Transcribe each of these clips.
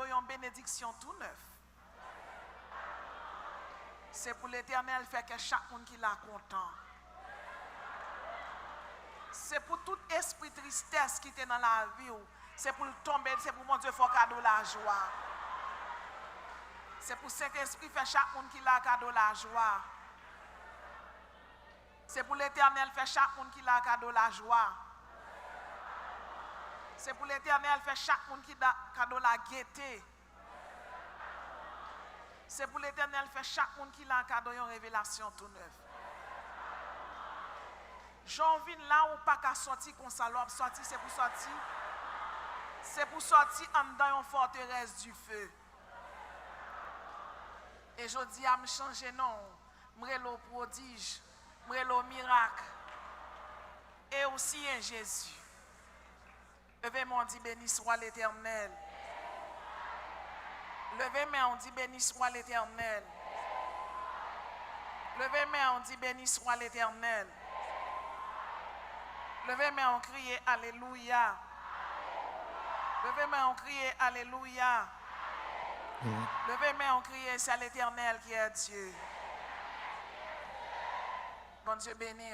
une bénédiction tout neuf. C'est pour l'Éternel faire que chaque monde qui l'a content. C'est pour tout esprit de tristesse qui était dans la vie. C'est pour le tomber, c'est pour mon Dieu faire cadeau la joie. C'est pour cet esprit faire chaque monde qui l'a cadeau la joie. C'est pour l'Éternel faire chaque monde qui l'a cadeau la joie. C'est pour l'Éternel faire chaque monde qui a cadeau la gaieté. C'est pour l'Éternel faire chaque monde qui a cadeau une révélation tout neuf. J'en viens là où pas qu'à sortir comme ça, sortir c'est pour sortir. C'est pour sortir en dedans une forteresse du feu. Et je dis à me changer non, m'relo prodige, m'relo miracle. Et aussi un Jésus. Levez-moi, on dit béni soit l'Éternel. Levez-moi, on dit béni soit l'Éternel. Levez-moi, on dit béni soit l'Éternel. Levez-moi, on crie Alléluia. Levez-moi, on crie Alléluia. Levez-moi, on crie c'est l'Éternel qui est Dieu. Bon Dieu béni.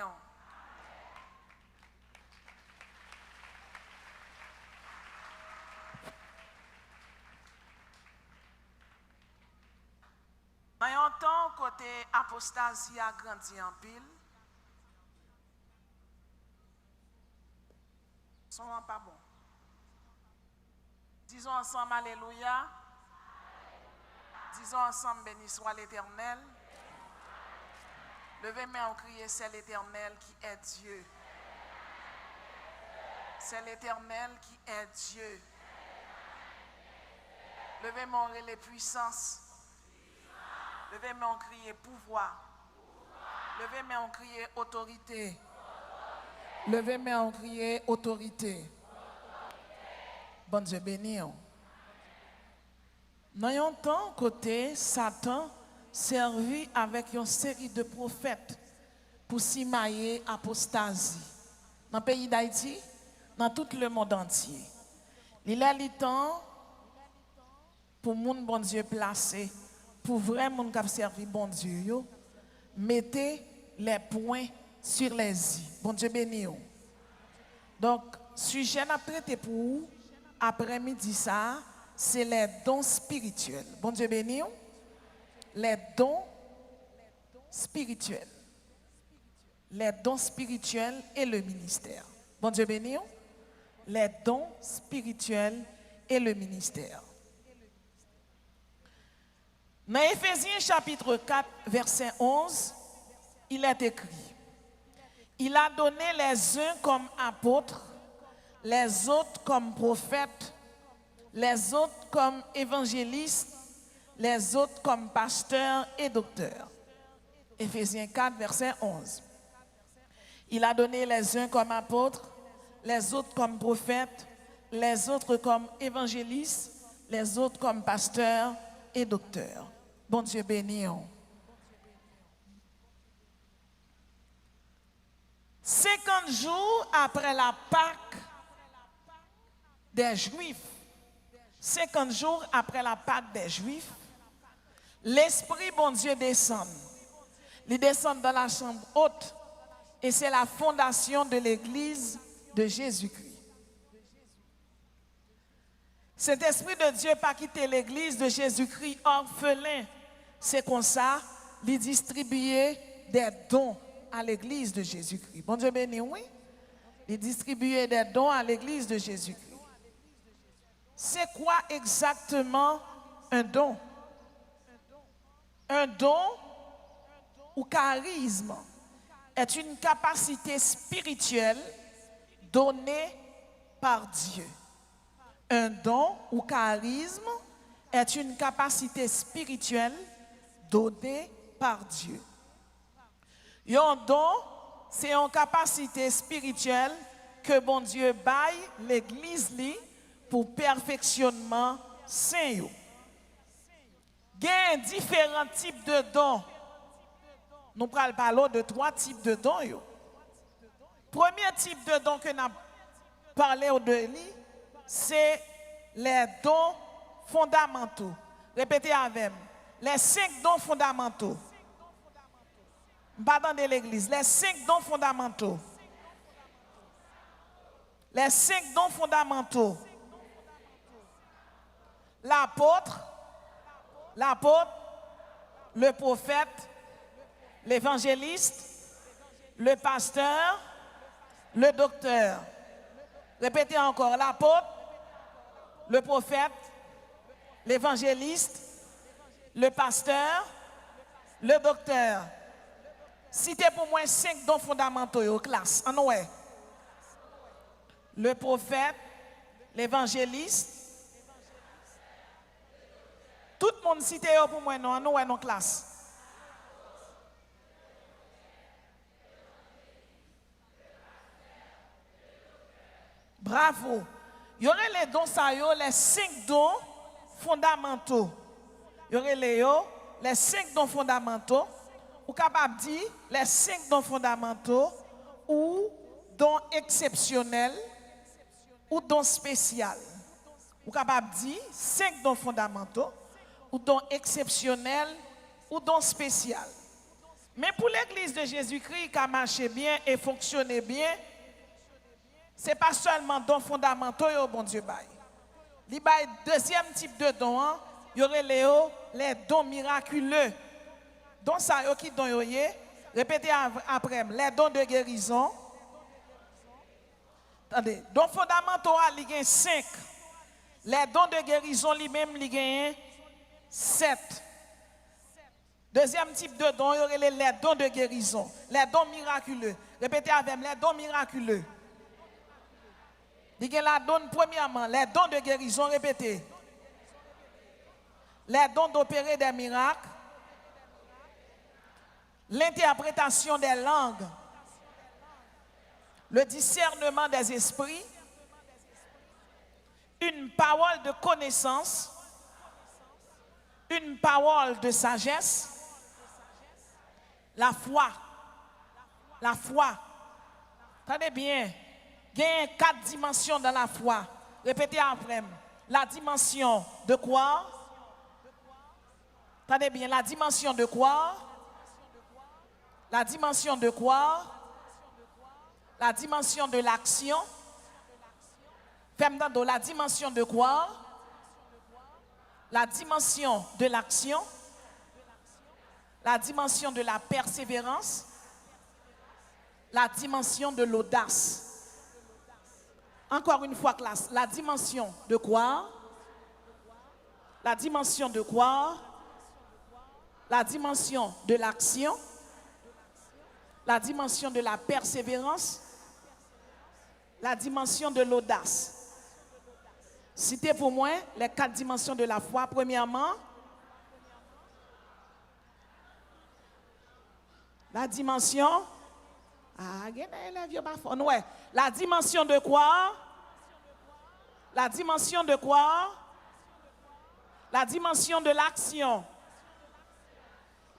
Dans un temps, côté apostasie a grandi en pile. Son pas bon. Disons ensemble Alléluia. Disons ensemble béni soit l'Éternel. Levez-moi en crier c'est l'Éternel qui est Dieu. C'est l'Éternel qui est Dieu. Levez-moi en les puissances. Levez-moi en crier pouvoir. Levez-moi en crier autorité. Levez-moi en crier autorité. Bon Dieu béni. Dans un temps, côté Satan servi avec une série de prophètes pour simailler apostasie. Dans le pays d'Haïti, dans tout le monde entier. Il a le temps pour moun bon Dieu placé, pour vrai moun qui servi bon Dieu, mettez les points sur les i. Bon Dieu béni. Donc, sujet à traiter pour vous, après-midi ça, c'est les dons spirituels. Bon Dieu béni. Les dons spirituels. Les dons spirituels et le ministère. Bon Dieu béni. Les dons spirituels et le ministère. Dans Éphésiens chapitre 4, verset 11, il est écrit: il a donné les uns comme apôtres, les autres comme prophètes, les autres comme évangélistes, les autres comme pasteurs et docteurs. Éphésiens 4, verset 11. Il a donné les uns comme apôtres, les autres comme prophètes, les autres comme évangélistes, les autres comme pasteurs et docteurs. Bon Dieu béni. 50 jours après la Pâque des Juifs, 50 jours après la Pâque des Juifs, l'Esprit bon Dieu descend. Il descend dans la chambre haute et c'est la fondation de l'Église de Jésus-Christ. Cet Esprit de Dieu n'a pas quitté l'Église de Jésus-Christ orphelin. C'est comme ça, il distribuait des dons à l'Église de Jésus-Christ. Bon Dieu béni, oui. Il distribuait des dons à l'Église de Jésus-Christ. C'est quoi exactement un don? Un don ou charisme est une capacité spirituelle donnée par Dieu. Un don ou charisme est une capacité spirituelle donnée par Dieu. Un don, c'est une capacité spirituelle que bon Dieu baille l'Église pour perfectionnement saint. Il y a différents types de dons. Nous parlons de 3 types de dons. Premier type de don que nous parlé de lui, c'est les dons fondamentaux. Répétez avec moi. Les 5 dons fondamentaux. Pas dans l'église. Les 5 dons fondamentaux. Les 5 dons fondamentaux. L'apôtre, le prophète, l'évangéliste, le pasteur, le docteur. Répétez encore, l'apôtre, le prophète, l'évangéliste, le pasteur, le docteur. Citez pour moi 5 dons fondamentaux aux classes. En ouais. Le prophète, l'évangéliste. Tout le monde cite pour moi, non, nous, ouais, non, classe. Bravo. Il y aurait les dons, ça, les 5 dons fondamentaux. Il y aurait les 5 dons fondamentaux. Ou capable de dire les 5 dons fondamentaux ou dons exceptionnels ou dons spécial. Ou capable de dire 5 dons fondamentaux ou dons exceptionnels ou dons spécial. Mais pour l'église de Jésus-Christ qui a marché bien et fonctionné bien, ce n'est pas seulement dons fondamentaux, bon Dieu bail. Il y a deuxième type de dons, il y aurait les dons miraculeux. Dons ça qui dons répétez après, les dons de guérison. Attendez, dons fondamentaux, il y a 5. Les dons de guérison, lui-même, il y a 7. Deuxième type de dons, il y aurait les dons de guérison, les dons miraculeux. Répétez avec moi, les dons miraculeux. Il y a la donne premièrement, les dons de guérison, répétez. Les dons d'opérer des miracles. L'interprétation des langues. Le discernement des esprits. Une parole de connaissance. Une parole de sagesse. La foi. La foi. Tenez bien. Il y a 4 dimensions dans la foi. Répétez après. La dimension de quoi? Tenez bien, la dimension de quoi? La dimension de quoi? La dimension de l'action. Femme dans la dimension de quoi? La dimension de l'action. La dimension de la persévérance. La dimension de l'audace. Encore une fois, classe, la dimension de quoi? La dimension de quoi? La dimension de l'action. La dimension de la persévérance. La dimension de l'audace. Citez pour moi les 4 dimensions de la foi. Premièrement, la dimension. Ouais. La dimension de quoi? La dimension de quoi? La dimension de l'action.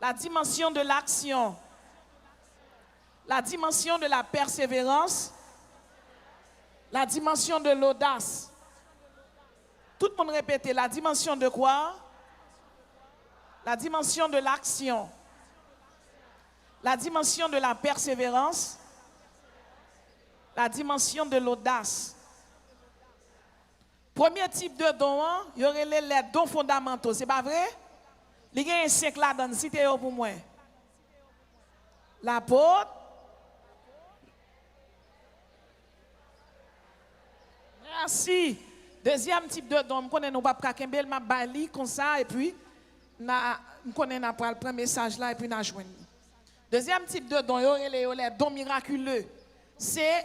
La dimension de l'action. La dimension de la persévérance. La dimension de l'audace. Tout le monde répète, la dimension de quoi? La dimension de l'action. La dimension de la persévérance. La dimension de l'audace. Premier type de don, il y aurait les dons fondamentaux. C'est pas vrai? Il y a un 5 là-dedans, citez pour moi. L'apôtre. Merci. Deuxième type de don, je connais nos papas Kembel, ma bali comme ça, et puis, je connais le premier message là, et puis, je joindre. Deuxième type de don, il y aurait les dons miraculeux. C'est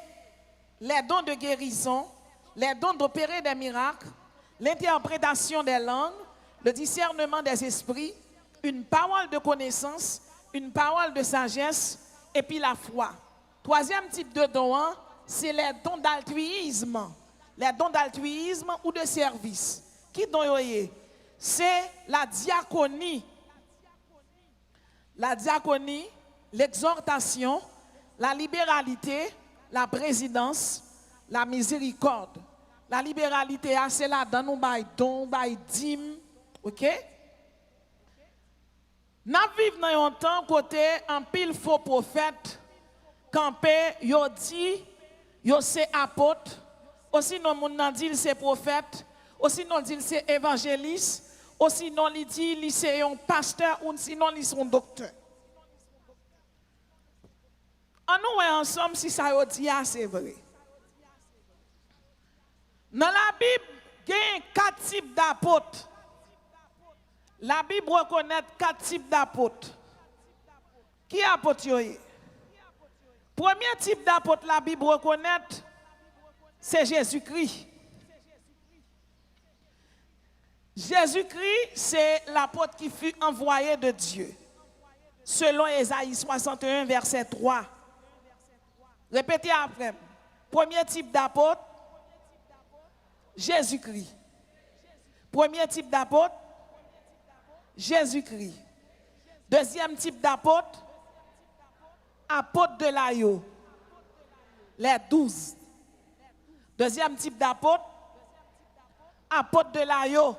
les dons de guérison, les dons d'opérer des miracles, l'interprétation des langues, le discernement des esprits, une parole de connaissance, une parole de sagesse, et puis la foi. Troisième type de don, c'est les dons d'altruisme. Les dons d'altruisme ou de service. Qui don yoye? C'est la diaconie. La diaconie, l'exhortation, la libéralité, la présidence, la miséricorde. La libéralité, c'est là dans nous bail don, bail dîme, OK? Nous vivons dans un temps côté un pile faux prophète campé, yo dit yo c'est apôtre, aussi non moun nan dit c'est prophète, aussi non dit c'est évangéliste, aussi non li dit c'est un pasteur ou sinon li son docteur. On nous est ensemble si ça yo dit c'est vrai. Dans la Bible, il y a 4 types d'apôtres. La Bible reconnaît 4 types d'apôtres. Qui est apôtre? Premier type d'apôtre, la Bible reconnaît, c'est Jésus-Christ. Jésus-Christ, c'est l'apôtre qui fut envoyé de Dieu. Selon Ésaïe 61, verset 3. Répétez après. Premier type d'apôtre, Jésus-Christ. Premier type d'apôtre, Jésus-Christ. Deuxième type d'apôtre, apôtre de l'Aïo, les 12. Deuxième type d'apôtre, apôtre de l'Aïo,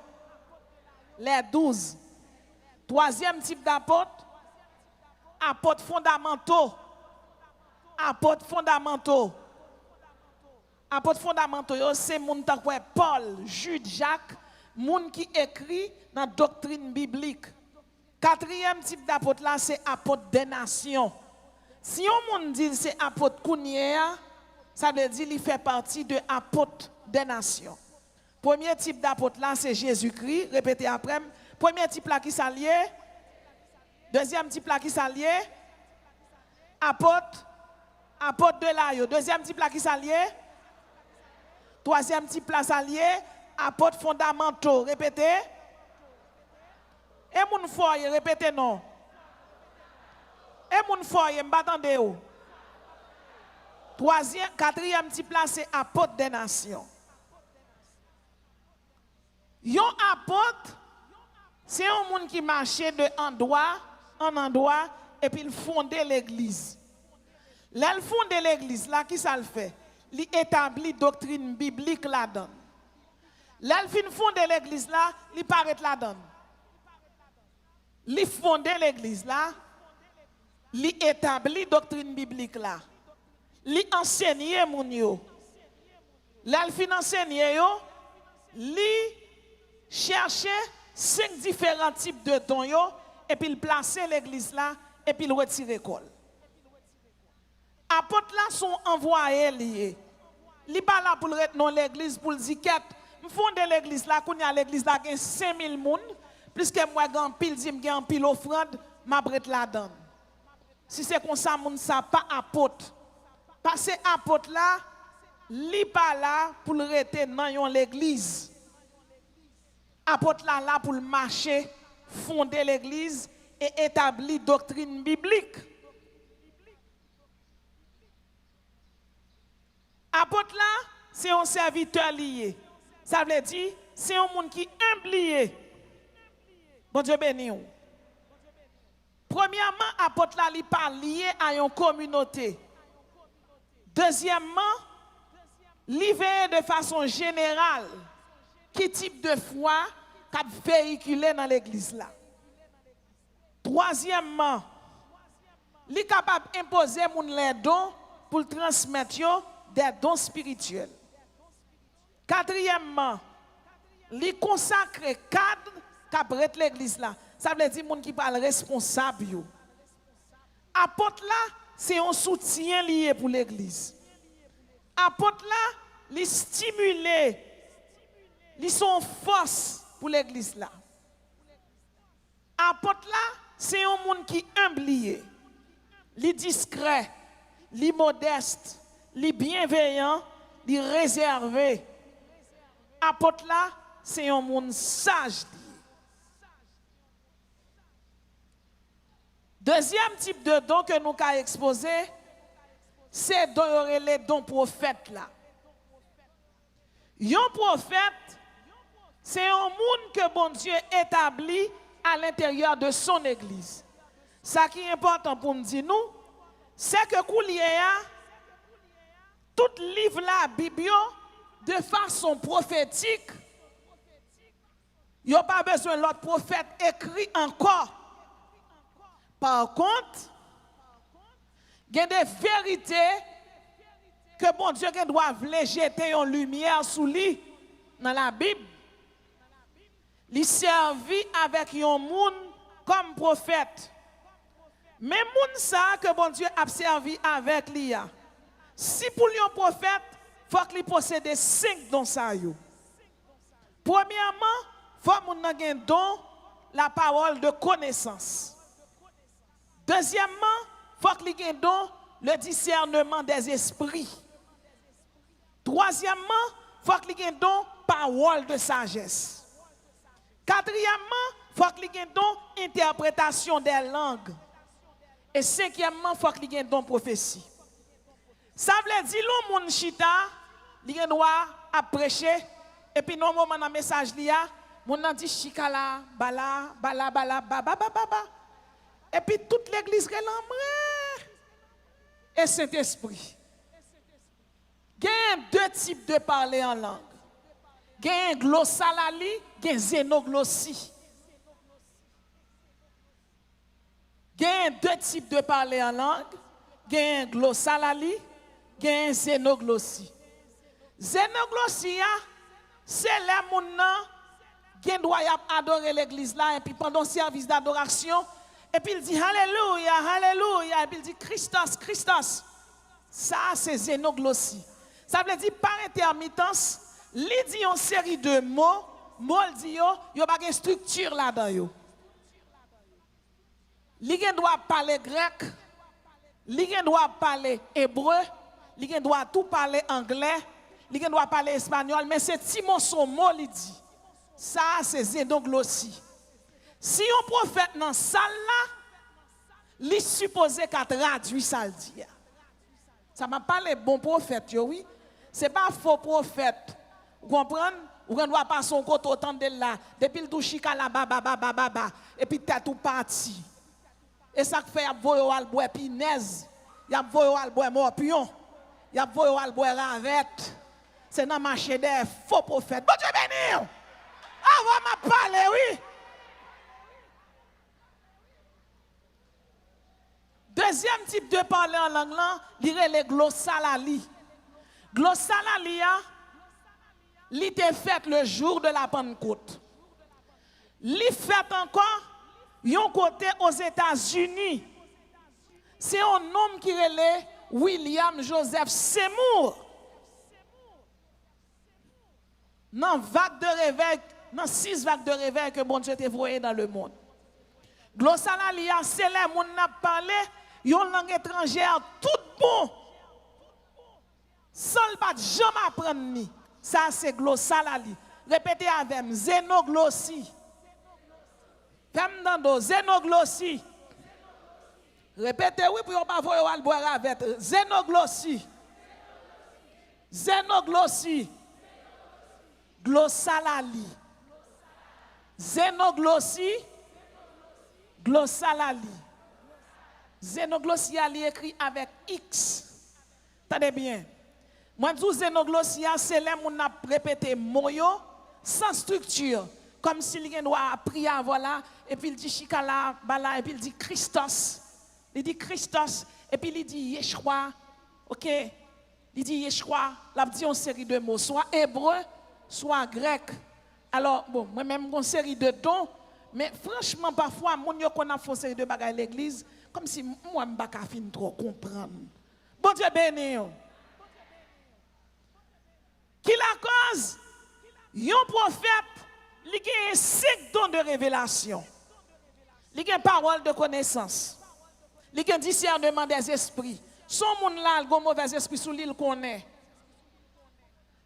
les 12. Troisième type d'apôtre, apôtres fondamentaux. Apôtres fondamentaux. Apôtres fondamentaux, c'est moun tan kwe Paul, Jude, Jacques, moun qui écrit dans la doctrine biblique. Quatrième type d'apôtre là, c'est apôtre des nations. Si on moun dit c'est apôtre Kounia, ça veut dire qu'il fait partie de apôtre des nations. Premier type d'apôtre là, c'est Jésus-Christ. Répétez après. Premier type là qui s'allie. Deuxième type là qui s'allie. Apôtre de l'Aïo. Deuxième type là qui s'allie. Troisième type là s'allie. Apôtres fondamentaux. Répétez. Et moun foye, répétez non. Et moun foye, m'battendez ou. Quatrième type là, c'est apôtre des nations. Yon apôtre, c'est un monde qui marchait de endroit en endroit et puis il fondait l'église. Là, il fondait l'église, là, qui ça le fait? Il établit doctrine biblique là-dedans. Là, il fin fondé l'église là, il paraît là-dedans. Il fondé l'église là, il établit doctrine biblique là. Il enseigne moun yo. Là, il fin enseigner yo, il cherchait 5 différents types de dons yo, et puis il plaçait l'église là, et puis il retire l'école. Apôtres là sont envoyés liés. Li pas là pour retenir l'église pour dire qu'est fonder l'église là, qu'on y a l'église là gagne 5000 moun, plus que moi gan pile dim gan pile offrande, m'a prête la donne. Si c'est comme ça moun ça pas apôtre. Parce que apôtre là, li pas là pour retenir dans l'église. Apôtre là pour marcher, fonder l'église et établir doctrine biblique. Apôtre là, c'est un serviteur lié. Ça veut dire, c'est un monde qui est humble. Bon Dieu béni. Premièrement, apôtre là, il pas lié à une communauté. Deuxièmement, il veille de façon générale quel type de foi qu'a véhiculé dans l'église là. Troisièmement, il est capable d'imposer les dons pour transmettre des dons spirituels. Quatrièmement, il consacre cadre qu'a prête l'église là. Ça veut dire moun qui parle responsable. Apôtre là, c'est un soutien lié pour l'église. Apôtre là, il stimule, ils sont force pour l'église là. Apôtre là, c'est un monde qui humble, li discret, li modeste, li bienveillant, li réservé. Apôtre là, c'est un monde sage. Deuxième type de don que nous avons exposé, c'est les dons prophètes là. Un prophète, c'est un monde que bon Dieu établit à l'intérieur de son église. Ça qui est important pour nous dire, nous, c'est que tout livre la Bible, de façon prophétique, il n'y a pas besoin de l'autre prophète écrit encore. Par contre, il y a des vérités que bon Dieu doit jeter en lumière sous lui dans la Bible. Il servit avec un monde comme prophète. Mais moun ça que bon Dieu a servi avec lui. Si pour lui un prophète, il faut qu'il possède 5 dons ça yo. Premièrement, il faut moun nan gen don la parole de connaissance. Deuxièmement, il faut qu'il ait don le discernement des esprits. Troisièmement, il faut qu'il ait don parole de sagesse. Quatrièmement, il faut qu'il ait don interprétation des langues. Et cinquièmement, il faut qu'il ait don prophétie. Ça veut dire que l'homme chita, il doit prêcher, et puis non moment dans message lia, mon a dit chikala, bala, bala, bala, baba, baba. Et puis toute l'église relambre. Et Saint-Esprit. Il y a 2 types de parler en langue. Il y a un glossalali, il y a un zénoglossie. Il y a 2 types de parler en langue. Il y a un glossalali, il y a un zénoglossie. Zénoglossie, c'est les gens qui doivent adorer l'église là, et puis pendant le service d'adoration, et puis il dit Alléluia, Alléluia, et puis il dit Christos, Christos. Ça, c'est zénoglossie. Ça veut dire par intermittence, il dit une série de mots, il dit il n'y a pas de structure là-dedans. Il doit parler grec, il doit parler hébreu, il doit tout parler anglais, il doit parler espagnol, mais c'est Timon son mot, il dit. Ça, c'est zénoglossie. Si un prophète dans la salle là, il est supposé qu'à traduire ça le dit. Ça m'a parlé bon prophète, oui. Ce n'est pas faux prophète. Vous comprenez? Vous ne doit pas son côté autant de là. Depuis le touche là, baba, et puis t'es tout parti. Et ça fait, il y a voyo al boire pinaise, il y a voyo al boire morpion, il y a voyo al boire ravette. C'est dans le marché des faux prophètes. Bon Dieu béni! Avant m'a parlé, oui. Deuxième type de parler en langue, il y a les glossalali. Glossalali, il était fait le jour de la Pentecôte. Il fait encore, yon côté aux États-Unis. C'est un homme qui est William Joseph Seymour. Dans vague de réveil, dans 6 vagues de réveil que bon Dieu t'a envoyé dans le monde. Glossalalia, c'est là où on a parlé, une langue étrangère tout bon. Sans pas jamais apprendre. Ça c'est glossalali. Répétez avec moi, zénoglossie. Femme d'ando, zénoglossie. Répétez oui pour ne pas voir boire avec. Zénoglossie. Zénoglossie. Glossalali. Zénoglossie. Glossalali. Zénoglossie est écrit avec X. Tenez bien. Moi, je dis zénoglossie, c'est là où on a répété moyo sans structure. Comme si il doit prier voilà, et puis il dit Chikala, Bala, et puis il dit Christos. Il dit Christos, et puis il dit Yeshua. Ok? Il dit Yeshua. Il a dit une série de mots, soit hébreu, soit grec. Alors, bon, moi-même, une série de dons, mais franchement, parfois, mon yo qu'on a fait une série de bagages à l'église, comme si moi, je ne suis pas trop comprendre. Bon Dieu béni. Qui la cause? Un prophète, il a 5 dons de révélation. Il a une parole de connaissance. Il a un discernement des esprits. Son monde là, il a un mauvais esprit sous l'île qu'on est.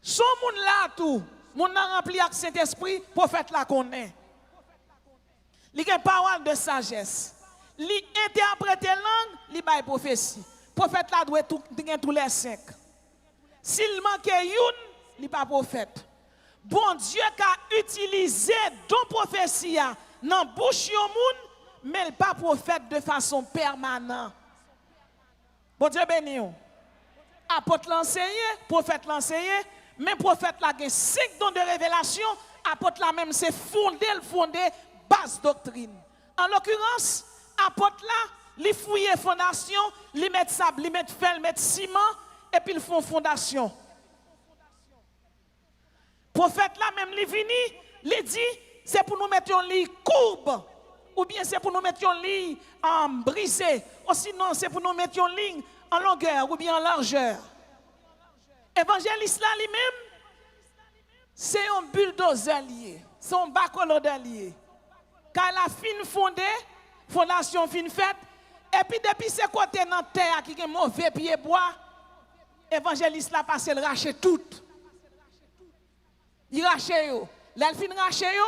Son monde là, tout. Mon a rempli avec Saint-Esprit, prophète là qu'on est. Il a une parole de sagesse. Il interprète langue, il a une prophétie. Prophète là doit gagner tous les 5. S'il manque une, il n'est pas prophète. Bon Dieu qui a utilisé don prophétie dans la bouche du monde, mais il n'est pas prophète de façon permanente. Bon Dieu béni. Apôtre l'enseigné, prophète l'enseigné, Mais prophète là, il y a 5 dons de révélation. Apôtre là même, c'est fondé base doctrine. En l'occurrence, apôtre là, ils fouillent fondation, ils mettent sable, ils mettent fer, ils mettent ciment, et puis ils font fondation. Prophète là même, il vini, il dit, c'est pour nous mettre un lit courbe, ou bien c'est pour nous mettre un lit brisé, ou sinon c'est pour nous mettre une ligne en longueur ou bien en largeur. Évangéliste là lui-même, c'est un bulldozer lié, c'est un bacolodeur lié. Quand la fin fondée, fondation fin faite, et puis depuis ce côté dans la terre qui est mauvais pied bois, évangéliste là passe le racher tout. Il rache yo. Là il fin rache yo,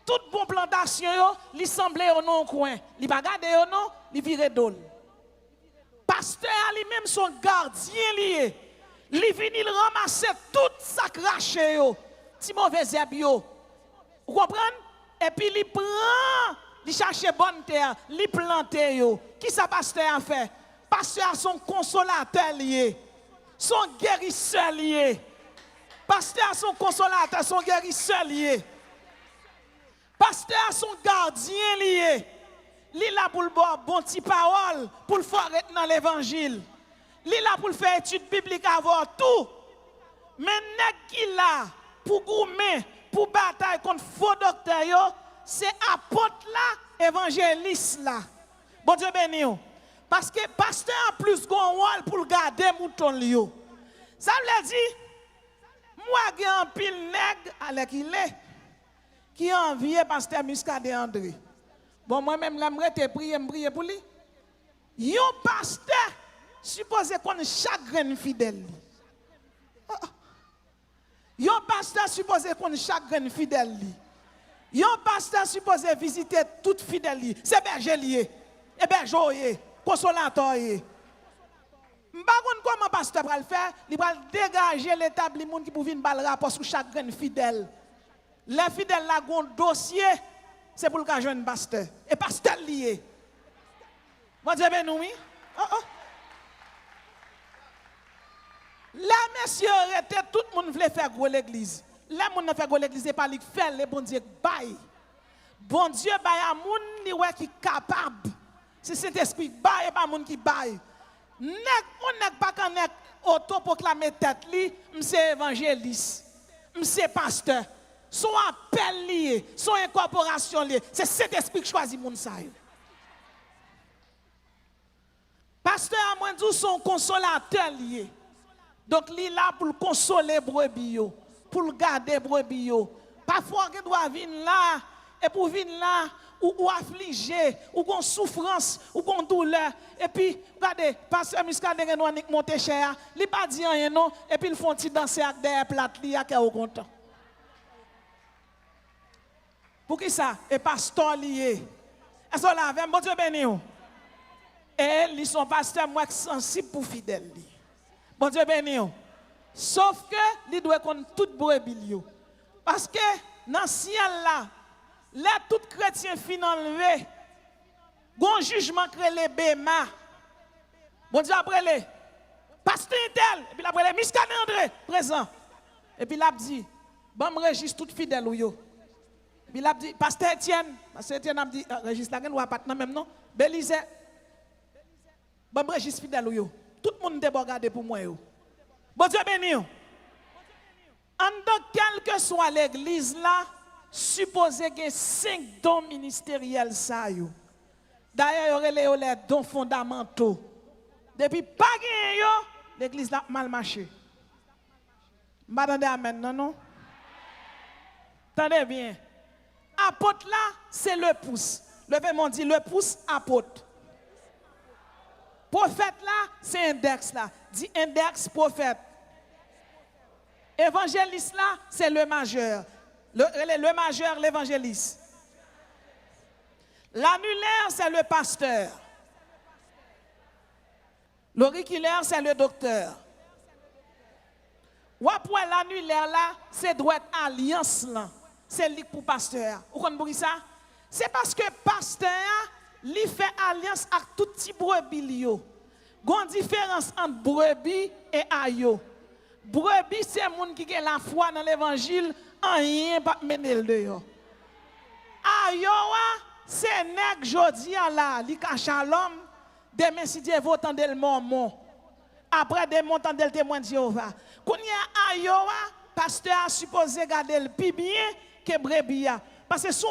toute bonne plantation yo, il semblait au non coin. Il pas garder au non, il vire d'ol. Pasteur lui-même son gardien lié. Il vient il ramasser tout ça craché yo. Ti mauvais herbe yo. Vous comprenez? Et puis il prend, il cherche bonne terre, il plante yo. Qui ça pasteur a fait? Pasteur son consolateur lié. Son guérisseur lié. Pasteur son consolateur, son guérisseur lié. Pasteur son gardien lié. Li là pour le bon petit parole, pour le faire dans l'évangile. Li là pour le faire étude biblique avoir tout. Mais nèg qui là pour goumer, pour bataille contre faux docteur yo, c'est apôtre là, évangéliste là. Bon Dieu béni yo. Parce que pasteur a plus grand rôle pour garder mouton yo. Ça veut dire moi qui un pile nèg avec il est qui envie pasteur Muscadet André. Bon moi même là me prier pour lui. Yon pasteur supposé qu'on chagrin fidèle. Yon pasteur supposé qu'on chagrin fidèle. Yon pasteur supposé visiter toute fidèle. C'est berger lié. Et berger consolateur. M'pa comment pasteur va le faire, il va dégager l'établissement qui pour venir bal rapport sur chaque grain fidèle. Les fidèles là gon dossier, c'est pour le cas jeune pasteur. Et pasteur lié. Vous dire ben oui. Les messieurs étaient tout le monde voulait faire gros l'église. Les gens fait gros l'église et pas li faire les bon Dieu bail. Bon Dieu bail à moun li ouais qui capable. C'est cet esprit bail et pas moun qui bail. On n'est pas qu'un autoproclamé tête li, m'se évangéliste, m'se pasteur. Son appel lié, son incorporation lié, c'est cet esprit qui choisit moun sa yo. Pasteur a moins dit son consolateur lié. Donc li là pour consoler brebis yo, pour le garder brebis yo. Parfois il doit venir là et pour venir là ou affligé, ou qu'on souffrance, ou qu'on douleur. Et puis, regardez, pasteur Muscadet Renoir monte cher, il pas dit rien non, et puis ils font petit danser avec des plates li à au content. Pour qui ça? Et pasteur lié. Est-ce que là, bon Dieu béni. Et ils sont pasteurs moins sensibles pour fidèles. Bon Dieu béni. Sauf que ils doivent connaître toute brebis. Parce que dans le ciel là, là, tout chrétien fin enlevé. Bon jugement crée les béma. Bon Dieu après les. Pasteur tel. Et puis après les Muscadet André présent. Et puis là dit, bon registre tout fidèle ou yo. Et puis là dit, pasteur Etienne a dit, registre là, on pas même non. Belize. Bon registre fidèle ou yo. Tout le monde est regardé pour moi yo. Bon Dieu béni. En dans quelle que soit l'église là, supposé qu'il y ait 5 dons ministériels ça yo. D'ailleurs, il y aurait les dons fondamentaux. Depuis pas gagné yo, l'église a mal marché. M'attendez amen non non. Attendez bien. Apôtre là, c'est le pouce. Le verbe dit le pouce apôtre. Prophète là, c'est index là. Dit index prophète. Évangéliste là, c'est le majeur. Le majeur, l'évangéliste. L'annulaire, c'est le pasteur. L'auriculaire, c'est le docteur. Ou après l'annulaire là, c'est droit alliance là. C'est lui pour pasteur. Vous comprenez ça? C'est parce que pasteur, lui fait alliance avec tout petit brebis. Il y a une différence entre brebis et ayo. Brebis, c'est les gens qui ont la foi dans l'évangile, rien pas mener le dehors. Ayowa, c'est nèg jodi là, li ka shalom, demain si Dieu veut entendre le mormon. Après des montants de témoin de Jéhovah. Kounya ayowa, pasteur a supposé garder le plus bien que brebia. Parce que son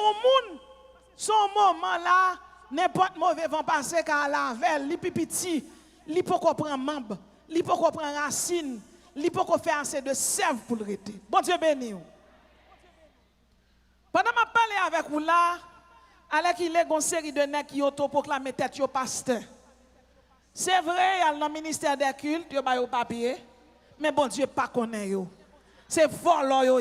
moment là, n'importe mauvais vent passer car la veille, li petit, li peut prendre membre, li peut prendre racine, li peut faire assez de sève pour le rester. Bon Dieu béni. Pendant que je parle avec vous là, alors qu'il y a une série de nègres qui autoproclament tête au pasteur. C'est vrai, il y a le ministère des cultes, il y a un papier, mais bon Dieu pas connaît yo. C'est volant yo,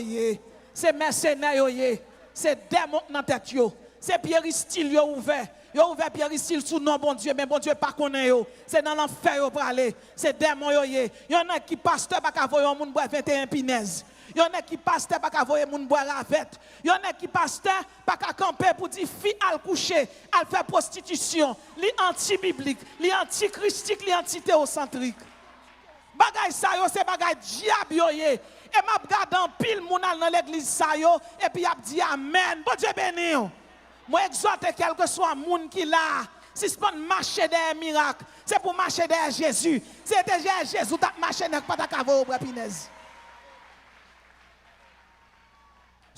c'est mercenaire yo, c'est démon dans tête yo, c'est Pierre style yo ouvert. Yo ouvert Pierre style sous nom bon Dieu, mais bon Dieu pas connaît yo. C'est dans l'enfer yo pour aller. C'est démon yo. Il y en a qui pasteur pas qu'à voir moun boire 21 pinaises. Il y en a qui pasteur pas qu'à voir moun boire ravette. Il y en a qui pasteur pas qu'à camper pour dire fille al coucher, al faire prostitution, li anti-biblique, li anti-christique, li anti-théocentrique. Bagay sa yo c'est bagay diable yo ye. Et m'a regardé en pile moun dans l'église sa yo et puis y a dit amen. Bon Dieu béni yo. Moi, exhorte quel que soit le monde qui là, si ce n'est pas marcher derrière miracle, c'est pour marcher derrière Jésus. C'est derrière Jésus, tu as marché dans pas ta cave au brapinez. Si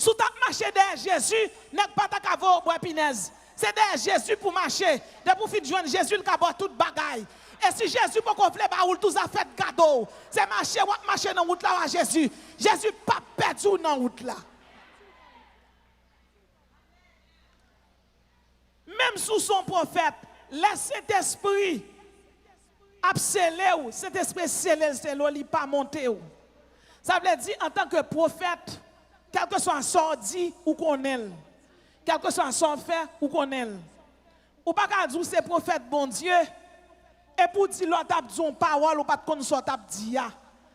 tu as marché derrière Jésus, n'est pas ta cave au brapinez. C'est derrière Jésus pour marcher. De pour faire joindre Jésus, il a toute bagaille. Et si Jésus peut confler, tout ça fait cadeau. C'est marcher dans la route là à Jésus. Jésus pas perdu dans la route là. Même sous son prophète, le Saint-Esprit a scellé ou, Saint-Esprit scellé, il pas monté ou. Ça veut dire en tant que prophète, quel que soit son dit ou qu'on est, quel que soit son fait ou qu'on est. Ou pas qu'à dire c'est prophète bon Dieu, et pour dire l'autre a dit une parole ou pas de connaissance t'a dit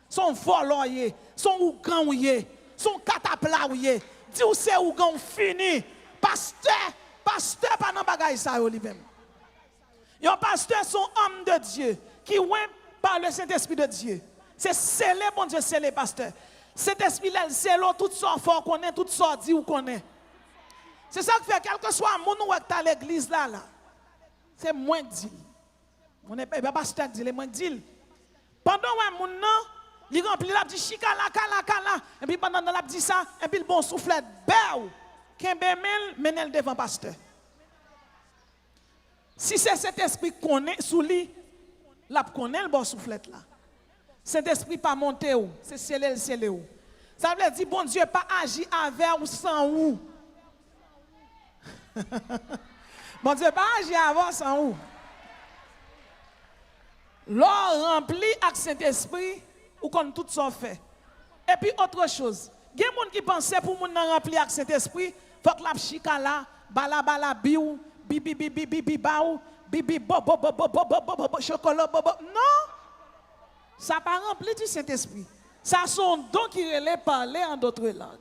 son voleur, son ougan son catapla dit ou c'est ougan fini, pasteur pas dans bagaille ça lui-même. Un pasteur son homme de Dieu qui ouin par le Saint-Esprit de Dieu. C'est scellé bon Dieu scellé pasteur. Saint-Esprit là c'est tout son fort connaît tout son dit ou connaît. C'est ça qui fait quel que soit mon ou à l'église là. C'est moins dit. On n'est pas pasteur dit les moins dit. Pendant un mon non, il remplit la dit chikala kala et puis pendant la dit ça et puis le bon soufflet béou. Kembemel menel devant pasteur. Si c'est cet esprit connaît sous lui, la connaît le bon soufflette là. Cet esprit pas monté ou, c'est scellé ou. Ça veut dire bon Dieu pas agir avec ou sans ou. Bon Dieu pas agir avec sans ou. L'or rempli avec Saint-Esprit ou qu'on tout ça fait. Et puis autre chose. Il y a des gens qui pensent pour moun remplir avec Saint-Esprit, faut que la chika là, bala biou, bibi baou, bibi bo chocolat bobo. Non. Ça pas rempli du Saint-Esprit. Ça sont donc qui relève parler en d'autres langues.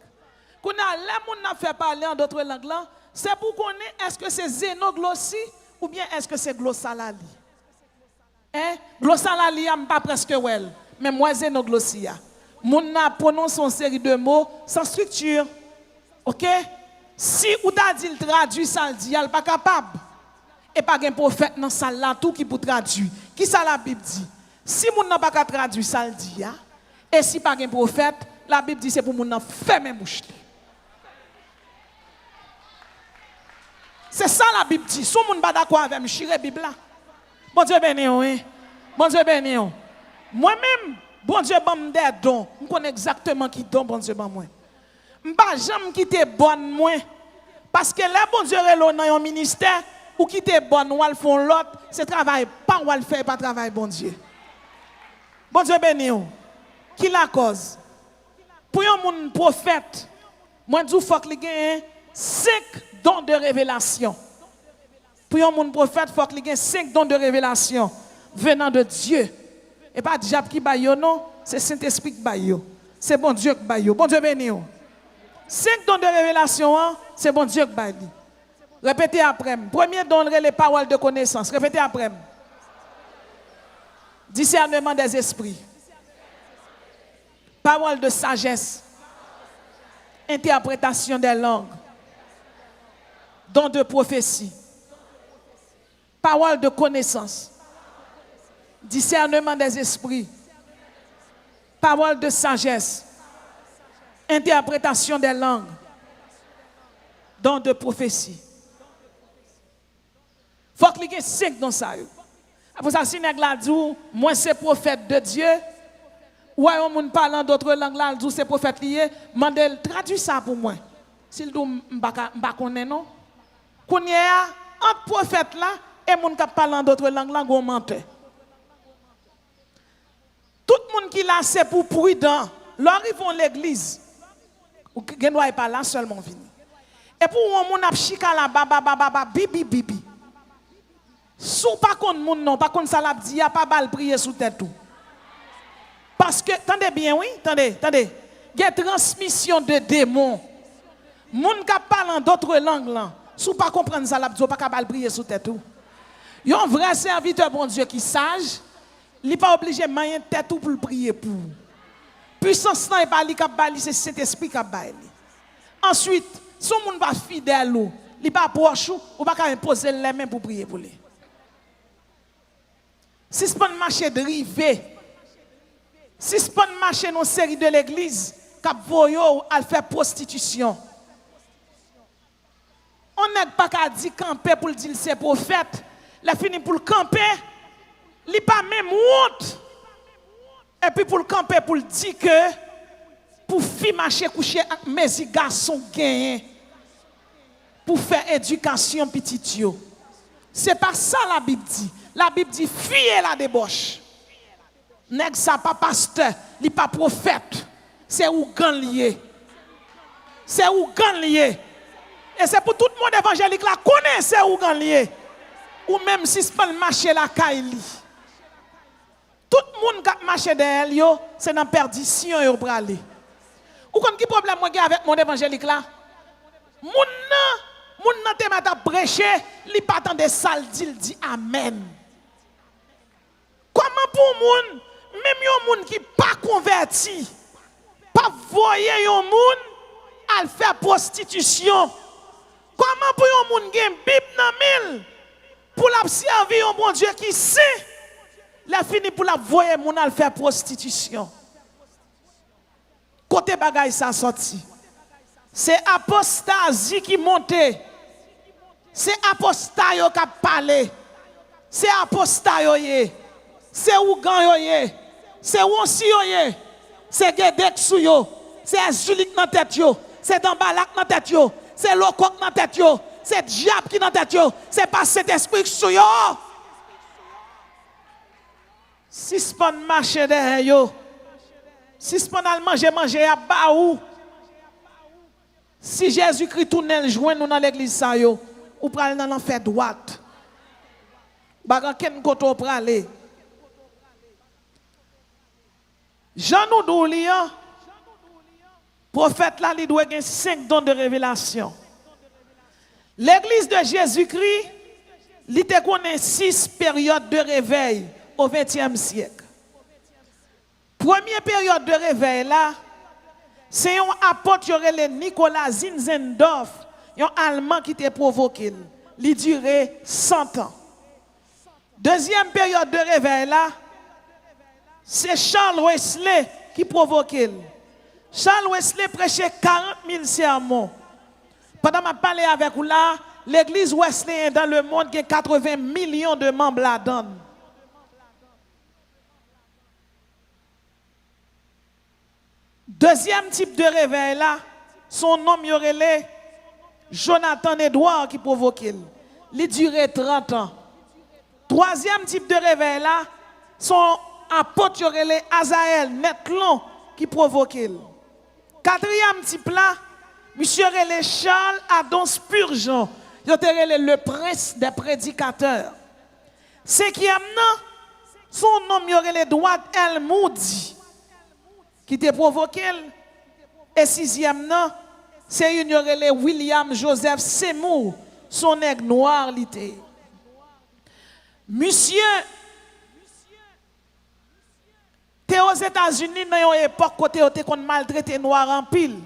Quand les gens n'a fait parler en d'autres langues là, c'est pour connaître est-ce que c'est zénoglossie ou bien est-ce que c'est glossalali. Hein? Glossalali am pas presque well, mais moi zénoglossie. Moun na prononce une série de mots sans structure. OK? Si ou t'a dit le traduit ça le dit, il pas capable. Et pas un prophète dans salle là tout qui pour traduire. Qui ça la Bible dit? Si moun n'a pas traduire ça le dit, et si pas un prophète, la Bible dit c'est pour moun nan fermer bouche. C'est ça la Bible dit. Si moun pas d'accord avec me chire Bible là. Bon Dieu béni hein. Bon Dieu béni. Moi-même bon Dieu ban des dons, je connais exactement qui don bon Dieu ban moi. Je pas jamais quitter bonne moi parce que là bon Dieu relo dans un ministère ou quitter bonne ou al font l'autre, c'est travail pas ou al faire pas travail bon Dieu. Bon Dieu béni. Qui la cause? Pour un monde prophète, moi dis faut qu'il gagne 5 dons de révélation. Pour un monde prophète, faut qu'il gagne 5 dons de révélation venant de Dieu. Et pas diable qui baille non, c'est Saint-Esprit qui baille. C'est bon Dieu qui baille. Bon Dieu béni. 5 dons de révélation, c'est bon Dieu qui baille. Répétez après. Premier don, les paroles de connaissance. Répétez après. Discernement des esprits. Parole de sagesse. Interprétation des langues. Don de prophétie. Parole de connaissance. Discernement des esprits. Parole de sagesse. Interprétation des langues. Don de prophétie. Il faut cliquer 5 dans ça. Après ça, si nèg la dit, moi c'est prophète de Dieu, ou un monde parlant d'autres langues là, dit c'est prophète lié, mandel traduit ça pour moi. S'il dit m'pa connaît non. Kounya entre prophète là et monde qui parlant d'autres langues là, gon menteur. Tout le monde qui là c'est pour prudent. Lors ils vont l'église. Ou gen doit pas là seulement venir. Et pour un monde a chika là baba bibi bibi. Sou pas contre moun non, pas contre ça l'a dit, y a pas bal prier sous tête tout. Parce que attendez bien oui, attendez. Il y a transmission de démons. Moun qui parle d'autres langues là, sou pas comprendre ça l'a dit, pas bal prier sous tête tout. Y a un vrai serviteur bon Dieu qui sage, il pas obligé mayen tête tout pour le prier pour. Puissance nan pas li k'ap bali, c'est Saint-Esprit k'ap bali. Ensuite, son moun pas fidèle ou, li pas proche ou pas imposer les mains pour prier pour lui. Si ce n'est pas un marché de rivé, si ce n'est pas un marché dans une série de l'église, qui voyo à faire prostitution, on n'est pas qu'à dire camper pour dire c'est prophète, la fini pour le camper, il n'est pas même honte. Et puis pour le camper pour le dire que pour faire marcher coucher avec mes garçons gagnent, pour faire éducation petit yo. C'est pas ça la Bible dit. La Bible dit fuyez la débauche. Nèg ça pas pasteur, li pas prophète. C'est ou gan lié. C'est ou gan lié. Et c'est pour tout le monde évangélique là connaît c'est ou gan lié. Ou même si c'est pas le marché la kaili. Tout le monde qui marche derrière yo, c'est dans perdition yo pour aller. Ou kon ki problème moi avec mon évangélique là? Moun nan te mata prêcher, li pas tant de sale dit amen. Comment pour moun, même yon moun qui pas converti, pas voyer yon moun à faire prostitution. Comment pour yon moun gen bib nan mil pour la servir yon bon Dieu qui sait, la fini pour la voyer moun à faire prostitution. Côté bagay ça sorti. C'est apostasie qui monte. C'est apostat yo qui parlé. C'est apostat yo ye. C'est ougan yo ye. C'est wonsi yo ye. C'est gedek sou yo. C'est Zulik dans tête yo. C'est Dambalak dans tête yo. C'est Lokok dans tête yo. C'est diable qui dans tête yo. C'est pas cet esprit sou yo. Si ce pas marcher derrière yo. Si ce pas manger à ba ou. Si Jésus-Christ tourne le joint nous dans l'église ça yo, ou pral dans l'enfer droite. Bagan ken koto prale. Jean nous dou li prophète là il doit gagner 5 dons de révélation. L'église de Jésus-Christ il te connaît 6 périodes de réveil au 20e siècle. Première période de réveil là, c'est un apôtre qui Nicolas Zinzendorf, un Allemand qui t'a provoqué. Il durait 100 ans. Deuxième période de réveil là, c'est Charles Wesley qui provoquait. Charles Wesley prêchait 40 000 sermons. Pendant que je parlais avec vous là, l'église Wesley dans le monde qui a 80 millions de membres là-dedans. Deuxième type de réveil là, son nom y aurait Jonathan Edouard qui provoquait. Il durait 30 ans. Troisième type de réveil là, son apôtre y aurait Azaël Netlon qui provoquait. Quatrième type là, monsieur relé Charles Adon Spurgeon, il aurait le prince des prédicateurs. Cinquième non, son nom y aurait Edward L. Moody qui t'a provoqué. Et sixième non, c'est une William Joseph Seymour, son aigle noir l'été. Monsieur T'es aux États-Unis dans une époque côté où t'es maltraité noir en pile.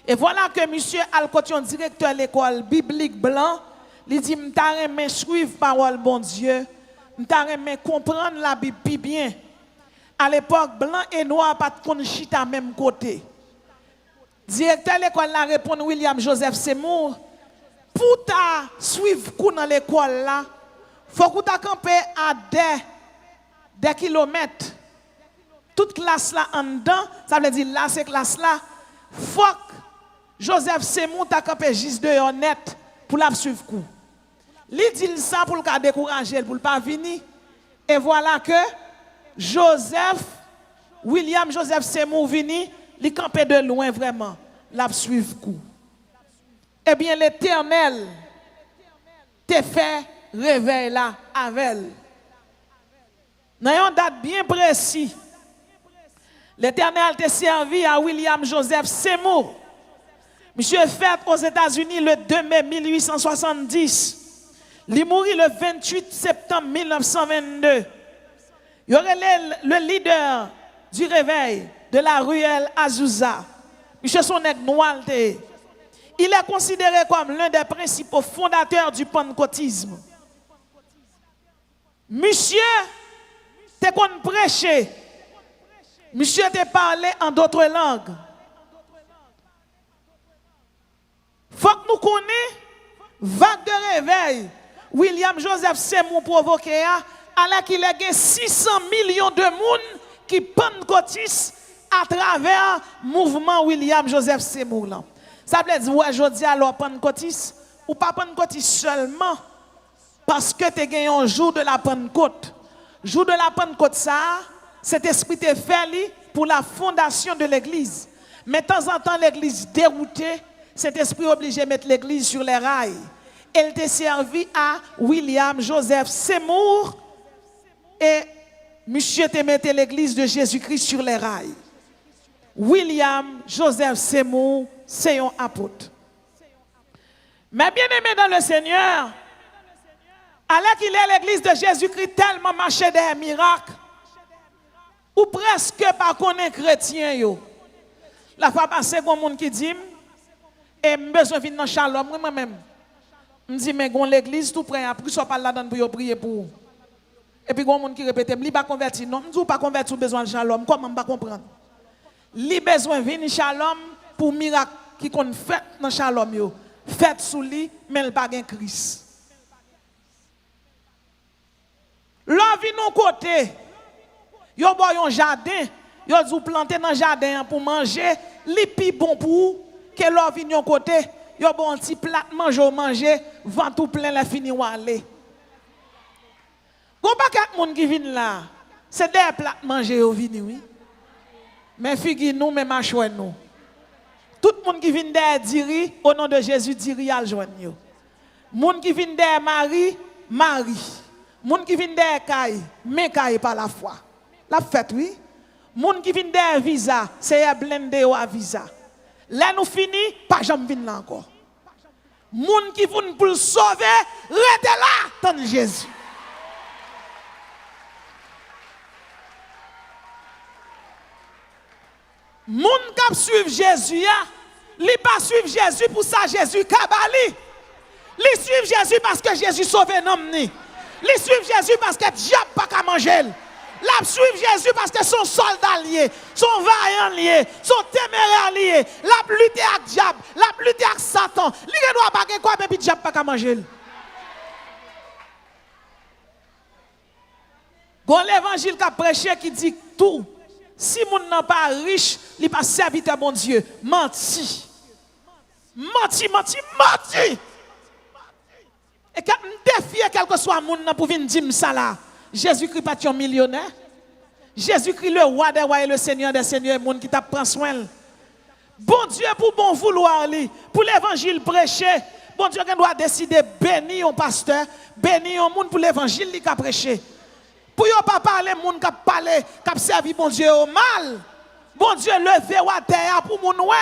Et voilà que monsieur Alcotion, directeur de l'école biblique blanc, il dit m'ta remet suivre parole bon Dieu, m'ta remet comprendre la Bible plus bien. À l'époque blanc et noir pas de chita même côté. Directeur de l'école la répond William Joseph Seymour, pour ta suivre cours dans l'école là, faut que tu camper à des kilomètres. Toute classe là en dedans, ça veut dire là c'est classe là. Faut que Joseph Seymour t'a campé juste de net pour la suivre cours. Li dit ça pour le décourager pour le pas venir. Et voilà que William Joseph Seymour vini, li campé de loin vraiment, la suivre cours. Eh bien l'Éternel te fait réveil là avec elle. Dans une date bien précise, l'Éternel te servi à William Joseph Seymour. Monsieur est fait aux États-Unis le 2 mai 1870. Il mourit le 28 septembre 1922. Il y aurait le leader du réveil de la ruelle Azusa. Monsieur Sonek Noalte. Il est considéré comme l'un des principaux fondateurs du pentecôtisme. Monsieur te qu'on prêcher. Monsieur te parlait en d'autres langues. Faut que nous connaissions vague de réveil. William Joseph Seymour provoqué alors qu'il y a 600 millions de monde qui pentecôtisent à travers le mouvement William Joseph Seymour. Ça veut dire ouais, je dis alors pentecôtiste ou pas pentecôtiste seulement parce que tu as gagné un jour de la Pentecôte. Jour de la Pentecôte ça, cet esprit est fait pour la fondation de l'église. Mais de temps en temps l'église déroutée, cet esprit est obligé de mettre l'église sur les rails. Elle t'a servi à William Joseph Seymour et monsieur te mettait l'église de Jésus-Christ sur les rails. William Joseph Seymour, c'est un apôtre. Mais bien aimé dans le Seigneur, alors qu'il est l'église de Jésus-Christ tellement marché des miracles, ou presque pas connaître chrétien yo. La fois passée, il y a un monde qui dit, et je besoin de venir dans Shalom, moi-même. Je dis, mais l'église tout près, après, soit pas là-dedans pour prier pour. Et puis, il y a un monde qui répète, il pas converti. Non, je ne pas converti, besoin de Shalom. Comment je ne comprendre? Il a besoin de venir Shalom pour miracle qui qu'on fait dans Shalom. Yo. Fait sous lui, mais il n'a pas de Christ. Là, vient de côté. Yo boy un jardin, yo dou planter dans jardin pour manger, li pi bon pour que l'on vient de côté, yo bon un petit plat manger, vent tout plein la fini ou aller. Gon pas quatre monde qui viennent là. C'est des plats manger yo vini oui. Mais figi nous mais machoué nous. Tout le monde qui vient derrière diri au nom de Jésus diri al joindre yo. Monde qui vient derrière Marie. Monde qui vient derrière Caille, mais Caille par la foi. La fête, oui. Moun qui vient derrière visa, c'est un blindé ou à visa. Là, nous finissons, pas jamais venir là encore. Moun qui vient pour le sauver, restez là, tant Jésus. Moun qui suivent Jésus, li pas suivre Jésus pour ça Jésus kabali. Li suivent Jésus parce que Jésus sauve l'homme ni. Li suivent Jésus parce que diable pas qu'à manger. La suivre Jésus parce que son soldat lié, son vaillant lié, son téméraire lié, la lutte avec diable, la lutte avec Satan. Li ne doit pas quoi mais puis diable pas qu'à manger. Gon l'évangile qu'a prêché qui dit tout. Si moun n'a pas riche, il pas serviteur bon Dieu. Menti. Menti. Et quand on défie quel que soit moun pour venir dire ça là. Jésus-Christ pas un millionnaire. Jésus-Christ le roi des rois et le seigneur des seigneurs, le monde qui t'a pris soin. Bon Dieu pour bon vouloir pour l'évangile prêcher. Bon Dieu qui doit décider bénir un pasteur, bénir un monde pour l'évangile qui a prêché. Pour ne pas parler monde qui a parlé, qui a servi bon Dieu au mal. Bon Dieu levé à terre pour mon ouais.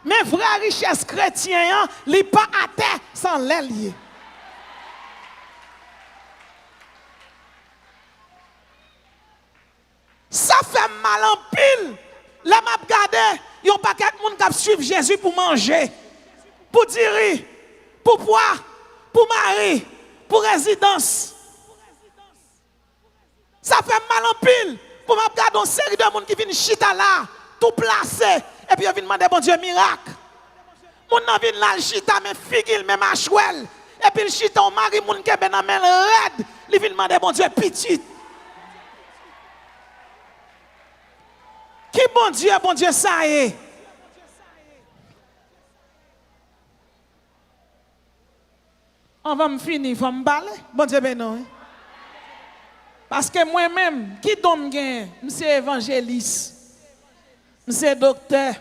Mais vraie richesse chrétienne, il n'est pas à terre sans l'allier. Ça fait Yon paquet de monde qui suivent Jésus pour manger, pour dire, pour boire, pour mari, pour résidence. Ça fait mal en pile pour me regarder une série de monde qui viennent chita là, tout placé, et puis ils viennent demander bon Dieu miracle. Moun nan vin là chita mais figil mais machouel, et puis le chita on mari moun qui ben amel red, ils viennent demander bon Dieu petit. Qui bon Dieu ça est. On va me finir, il faut me parler. Bon Dieu ben non. Parce que moi-même, qui donne gain, je suis évangéliste, je suis docteur,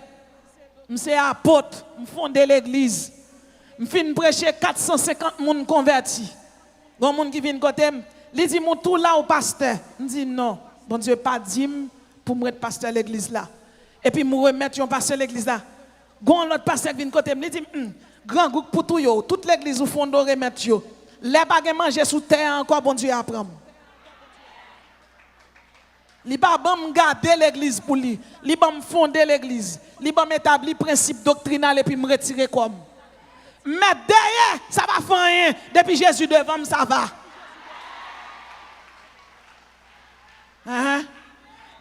je suis apôtre, je fonde l'église, je finis prêcher 450 personnes convertis. Il y a des gens qui viennent côté, ils disent tout là au pasteur. Je dis non, bon Dieu pas dit pour me être pasteur de l'église là. Et puis me remettre un pasteur de l'église là. Il y a un autre pasteur qui vient côté, il dit grand groupe pour tout yo, toute l'église au fond de remettre yo. Les pas manger sous terre encore bon Dieu apprend. Li ba bam garder l'église pour lui, li ba fonder l'église, li ba établir principe doctrinal et puis me retirer comme. Mais derrière, ça va faire rien. Depuis Jésus devant, ça va.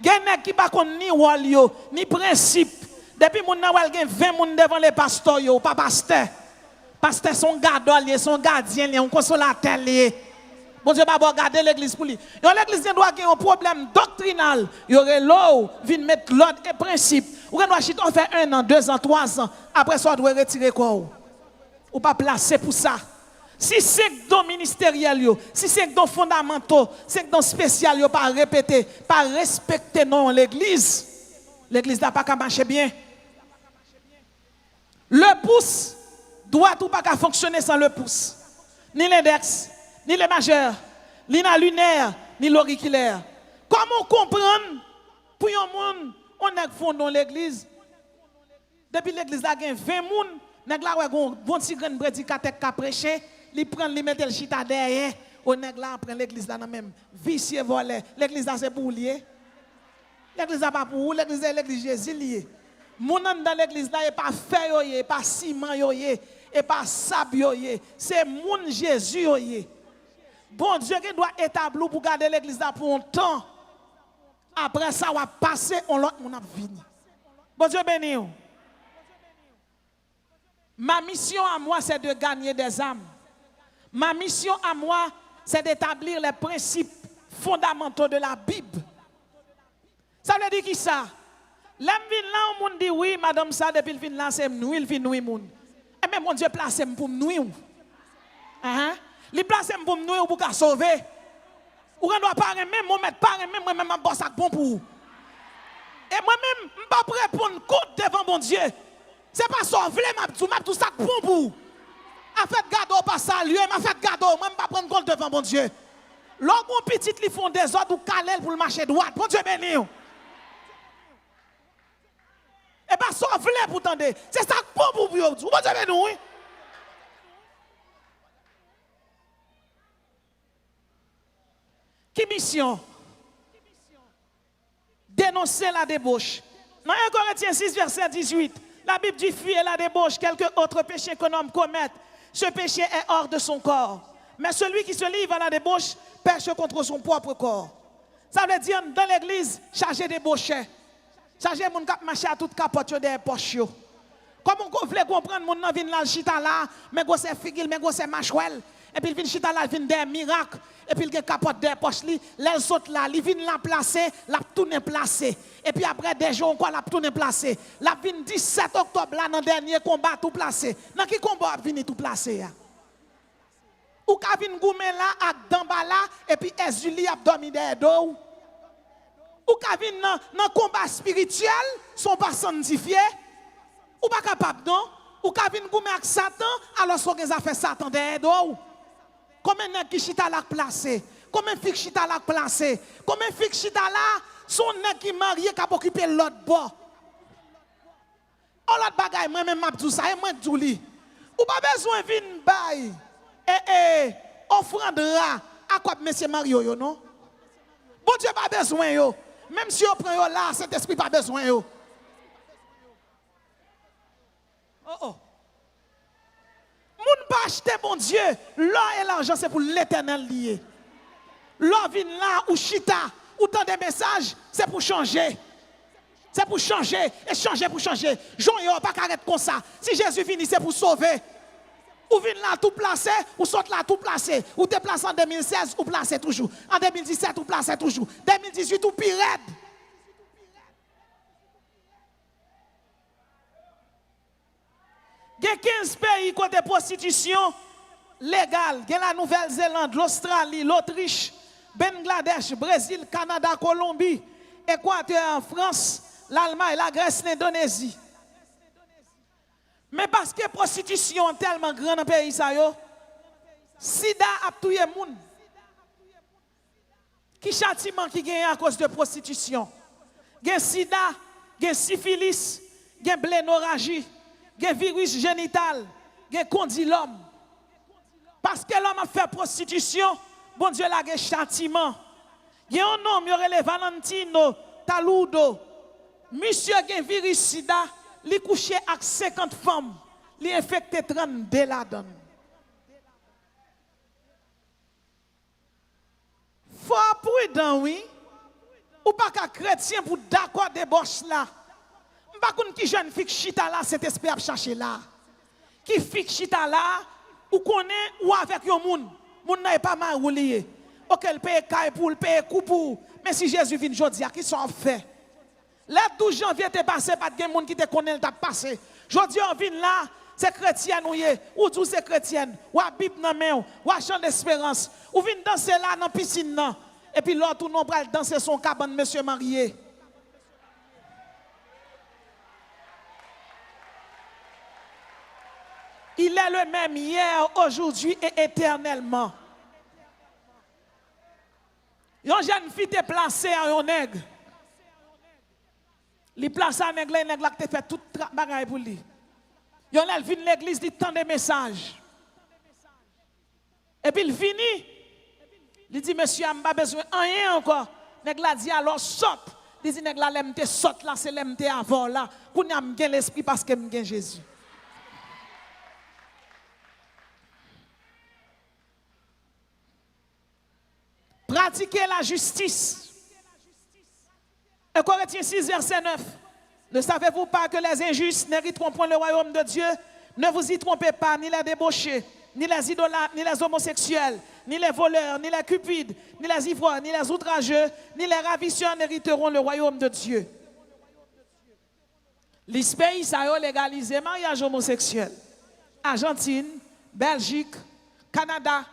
Gen qui pas konn ni wol yo, ni principe. Depuis moun nan wal gen 20 moun devant les pasteurs yo, pas pasteur. Pasteur son gardien, son gardien, un consolateur lié. Bon Dieu, pas regarder l'église pour lui. L'église doit avoir un problème doctrinal. Il y aurait l'eau, vient mettre l'ordre et principe. Ou doit faire 1 an, 2 ans, 3 ans. Après ça, on doit retirer quoi? Ou pas placer pour ça. Si c'est dans ministériel, si c'est dans fondamentaux, c'est dans spécial, pas répéter, pas respecter non l'église. L'église n'a pas qu'à marcher bien. Le pouce doit tout pas qu'à fonctionner sans le pouce. Ni l'index, ni le majeur, ni la lunaire, ni l'auriculaire. Comment comprendre pour un monde, on est fond dans l'église? Depuis l'église, il y a 20 personnes, nèg la bon petit grand prédicateur qui a prêché, il prend li mettre le chita derrière, on nèg la prend l'église là même vicieux volé. L'église là c'est pour lié. L'église là pas pour l'église c'est l'église Jésus lié. Mon dans l'église là est pas fer yoyé, pas ciment yoyé, et pas sable yoyé. C'est mon Jésus yoyé. Bon Dieu qui doit établir pour garder l'église là pour un temps. Après ça va passer on l'autre mon a vini. Bon Dieu béni. Ma mission à moi, c'est de gagner des âmes. Ma mission à moi, c'est d'établir les principes fondamentaux de la Bible. Ça veut dire qui ça? L'homme vient là, on dit oui, madame, ça, depuis le vin là, c'est nous, il vient nous, moun. Et même mon Dieu place pour nous. Il place pour nous pour nous sauver. Ou on doit pas même, mon maître, pas même, moi-même, je bosse bon pour vous. Et moi-même, je ne peux pas répondre compte devant mon Dieu. C'est pas sauver, m'a tout ça bon pour. A fait gado pas saluer, m'a fait gado, moi pas prendre compte devant mon Dieu. Lorsqu'on petit li font des ordres ou calel pour le marcher droit, bon Dieu béni. Et pas sauver pour tendre. C'est ça bon pour vous, bon Dieu béni. Qui mission? Dénoncer la débauche. Dans 1 Corinthiens 6, verset 18. La Bible dit fuir la débauche, quelque autre péché qu'un homme commette. Ce péché est hors de son corps. Mais celui qui se livre à la débauche pêche contre son propre corps. Ça veut dire dans l'église, charger débaucher. Charger mon cap marcher à toute capote des poches. Comment on veut comprendre mon nom vient là chita là, mais go c'est figil, mais go c'est machouel. Et puis il vient chita là, il vient des miracles. Et puis il a capote des poches li, les saute là, il vient la placer, la tourner placer. Et puis après des jours encore la tourner placer. La vient 17 octobre là dans dernier combat tout placé. Dans qui combat vient tout placé? Ou ka vinn goumé là ak d'amba là et puis Ezuli a dormi derrière dos. Ou ka vinn dans combat spirituel sont pas sanctifiés. Ou pas capable non? Ou ka vinn goumé ak Satan alors son gens a fait Satan derrière dos. Combien nèg qui chita là placé? Combien fik chita là placé? Combien fik chita là son nèg qui marié qui a occupé l'autre bord? On l'autre bagaille moi même m'a tout ça et moi tout li. Ou pas besoin vinn bay. Offrande à quoi monsieur Mario yo non? Bon Dieu pas besoin yo. Même si on prend yo là, cet esprit pas besoin yo. Oh oh. Moun pas acheter mon Dieu. L'or et l'argent c'est pour l'éternel lié. L'or vient là ou chita ou tant des messages, c'est pour changer. C'est pour changer et changer pour changer. Jean yo pas arrêter comme ça. Si Jésus vient c'est pour sauver. Ou vient là tout placé, ou saute là tout placé. Ou te placé en 2016 ou placé toujours. En 2017 ou placé toujours. 2018 ou pire. Il y a 15 pays côté prostitution légale. Il y a la Nouvelle-Zélande, l'Australie, l'Autriche, Bangladesh, Brésil, Canada, Colombie, Équateur, France, l'Allemagne, la Grèce, l'Indonésie. Mais parce que la prostitution est tellement grande dans le pays, sida a tué les gens. Qui châtiment qui gagne à cause de prostitution? Il y a sida, il y a syphilis, il y a blénorragie. Il y a virus génital, il y a condylome. Parce que l'homme a fait prostitution, bon Dieu l'a un châtiment. Il y a un homme, il y a Valentino Taludo. Monsieur a un virus sida, il couché avec 50 femmes, il infecté 32 là-dedans. Faut prudent, oui. Ou pas qu'un chrétien pour d'accord débauche là. Pas qui jeune fille chita là, cet esprit a cherché là. Qui fille chita là, ou connaît ou avec un monde. Moun n'a pas mal lié. OK, le paye caille pour le paye coup pour. Mais si Jésus vient aujourd'hui, qui sont fait? Le 12 janvier t'es passé pas de monde qui te connaît t'a passé. Aujourd'hui on vient là, c'est chrétien ou tout c'est chrétienne, ou a Bible dans main, ou a chant d'espérance, ou vient danser là dans piscine là. Et puis l'autre non pral danser son cabane monsieur marié. Il est le même hier, aujourd'hui et éternellement. Une jeune fille te placée à un nègre. Il place à un nègre, le nègre qui fait tout le travail pour lui. Il vient l'église, il tend des messages. Et puis il finit. Il dit, monsieur, je n'ai pas besoin de rien encore. Le nègre dit, alors saute. Il dit, nègre là, l'aime saute là, c'est l'aime avant là. Pour nous, j'ai l'esprit parce que j'ai Jésus. Pratiquez la justice. 1 Corinthiens 6, verset 9. Ne savez-vous pas que les injustes n'hériteront point le royaume de Dieu? Ne vous y trompez pas, ni les débauchés, ni les idolâtres, ni les homosexuels, ni les voleurs, ni les cupides, ni les ivrognes, ni les outrageux, ni les ravisseurs n'hériteront le royaume de Dieu. Les pays ont légalisé le mariage homosexuel. Argentine, Belgique, Canada,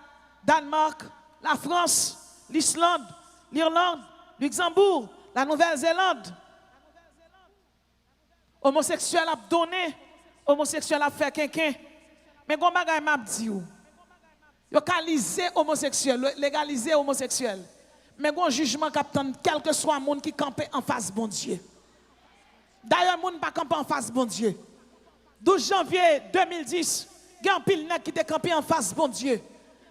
Danemark, la France, l'Islande, l'Irlande, Luxembourg, la Nouvelle-Zélande. Homosexuel a donné, homosexuel a fait quelqu'un. Mais quand je m'a dit, légaliser homosexuel, légaliser homosexuel. Mais quand jugement captain, quel que soit le monde qui campe en face bon Dieu. D'ailleurs, le monde ne pas camper en face bon Dieu. 12 janvier 2010, il y a un pile qui était campé en face bon Dieu.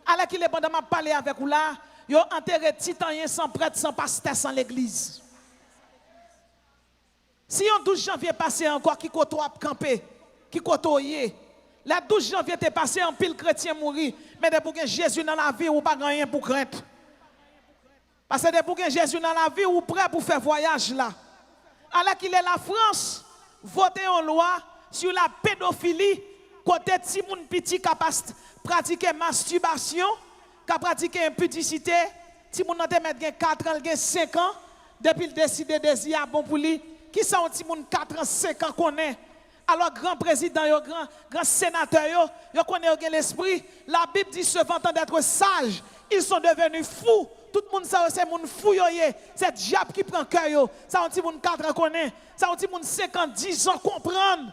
Alors qu'il est pendant m'a parler avec vous là, ils ont enterré titanien sans prêtre, sans pasteur, sans l'église. Si on 12 janvier passé encore, qui côtoie à camper, qui côtoie, le 12 janvier t'est passé en pile chrétien mourir, mais de pour que Jésus dans la vie ou pas rien pour craindre. Parce que de pour que Jésus dans la vie ou prêt pour faire voyage là. Alors qu'il est la France, voter en loi sur la pédophilie, côté si moun petit qui pratiquer masturbation, qui pratiquer impudicité, si moun nan te mettre 4 ans, 5 ans, depuis le décider désir bon pour lui, qui sont un petit moun 4 ans, 5 ans connaît. Alors grand président, grand sénateur, yo connaît l'esprit. La Bible dit se vantant d'être sage, ils sont devenus fous. Tout le monde sait c'est moun fou c'est diable qui prend cœur yo. Ça un petit moun 4 ans connaît, ça un petit moun 50, 10 ans comprendre.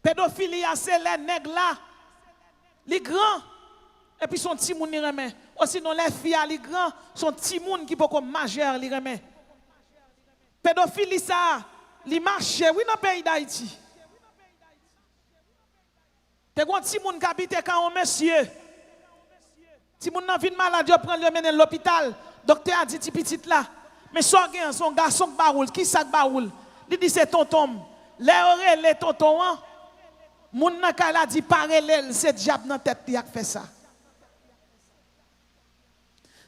Pédophilie c'est les nègres là. Les grands et puis son petit moun li remet. Aussi non les filles les grands son petit moun qui peut comme majeur li remet. Pédophilie ça li marche oui dans le pays d'Haïti. Te gon ti moun qui habite quand on monsieur. Ti moun nan vin malade prend le mener l'hôpital. Docteur a dit petit là. Mais son garçon baroul, qui ça baroul? Il dit c'est tonton. les tonton, moun nan ka la dit parallèle, c'est diable dans tête qui a fait ça.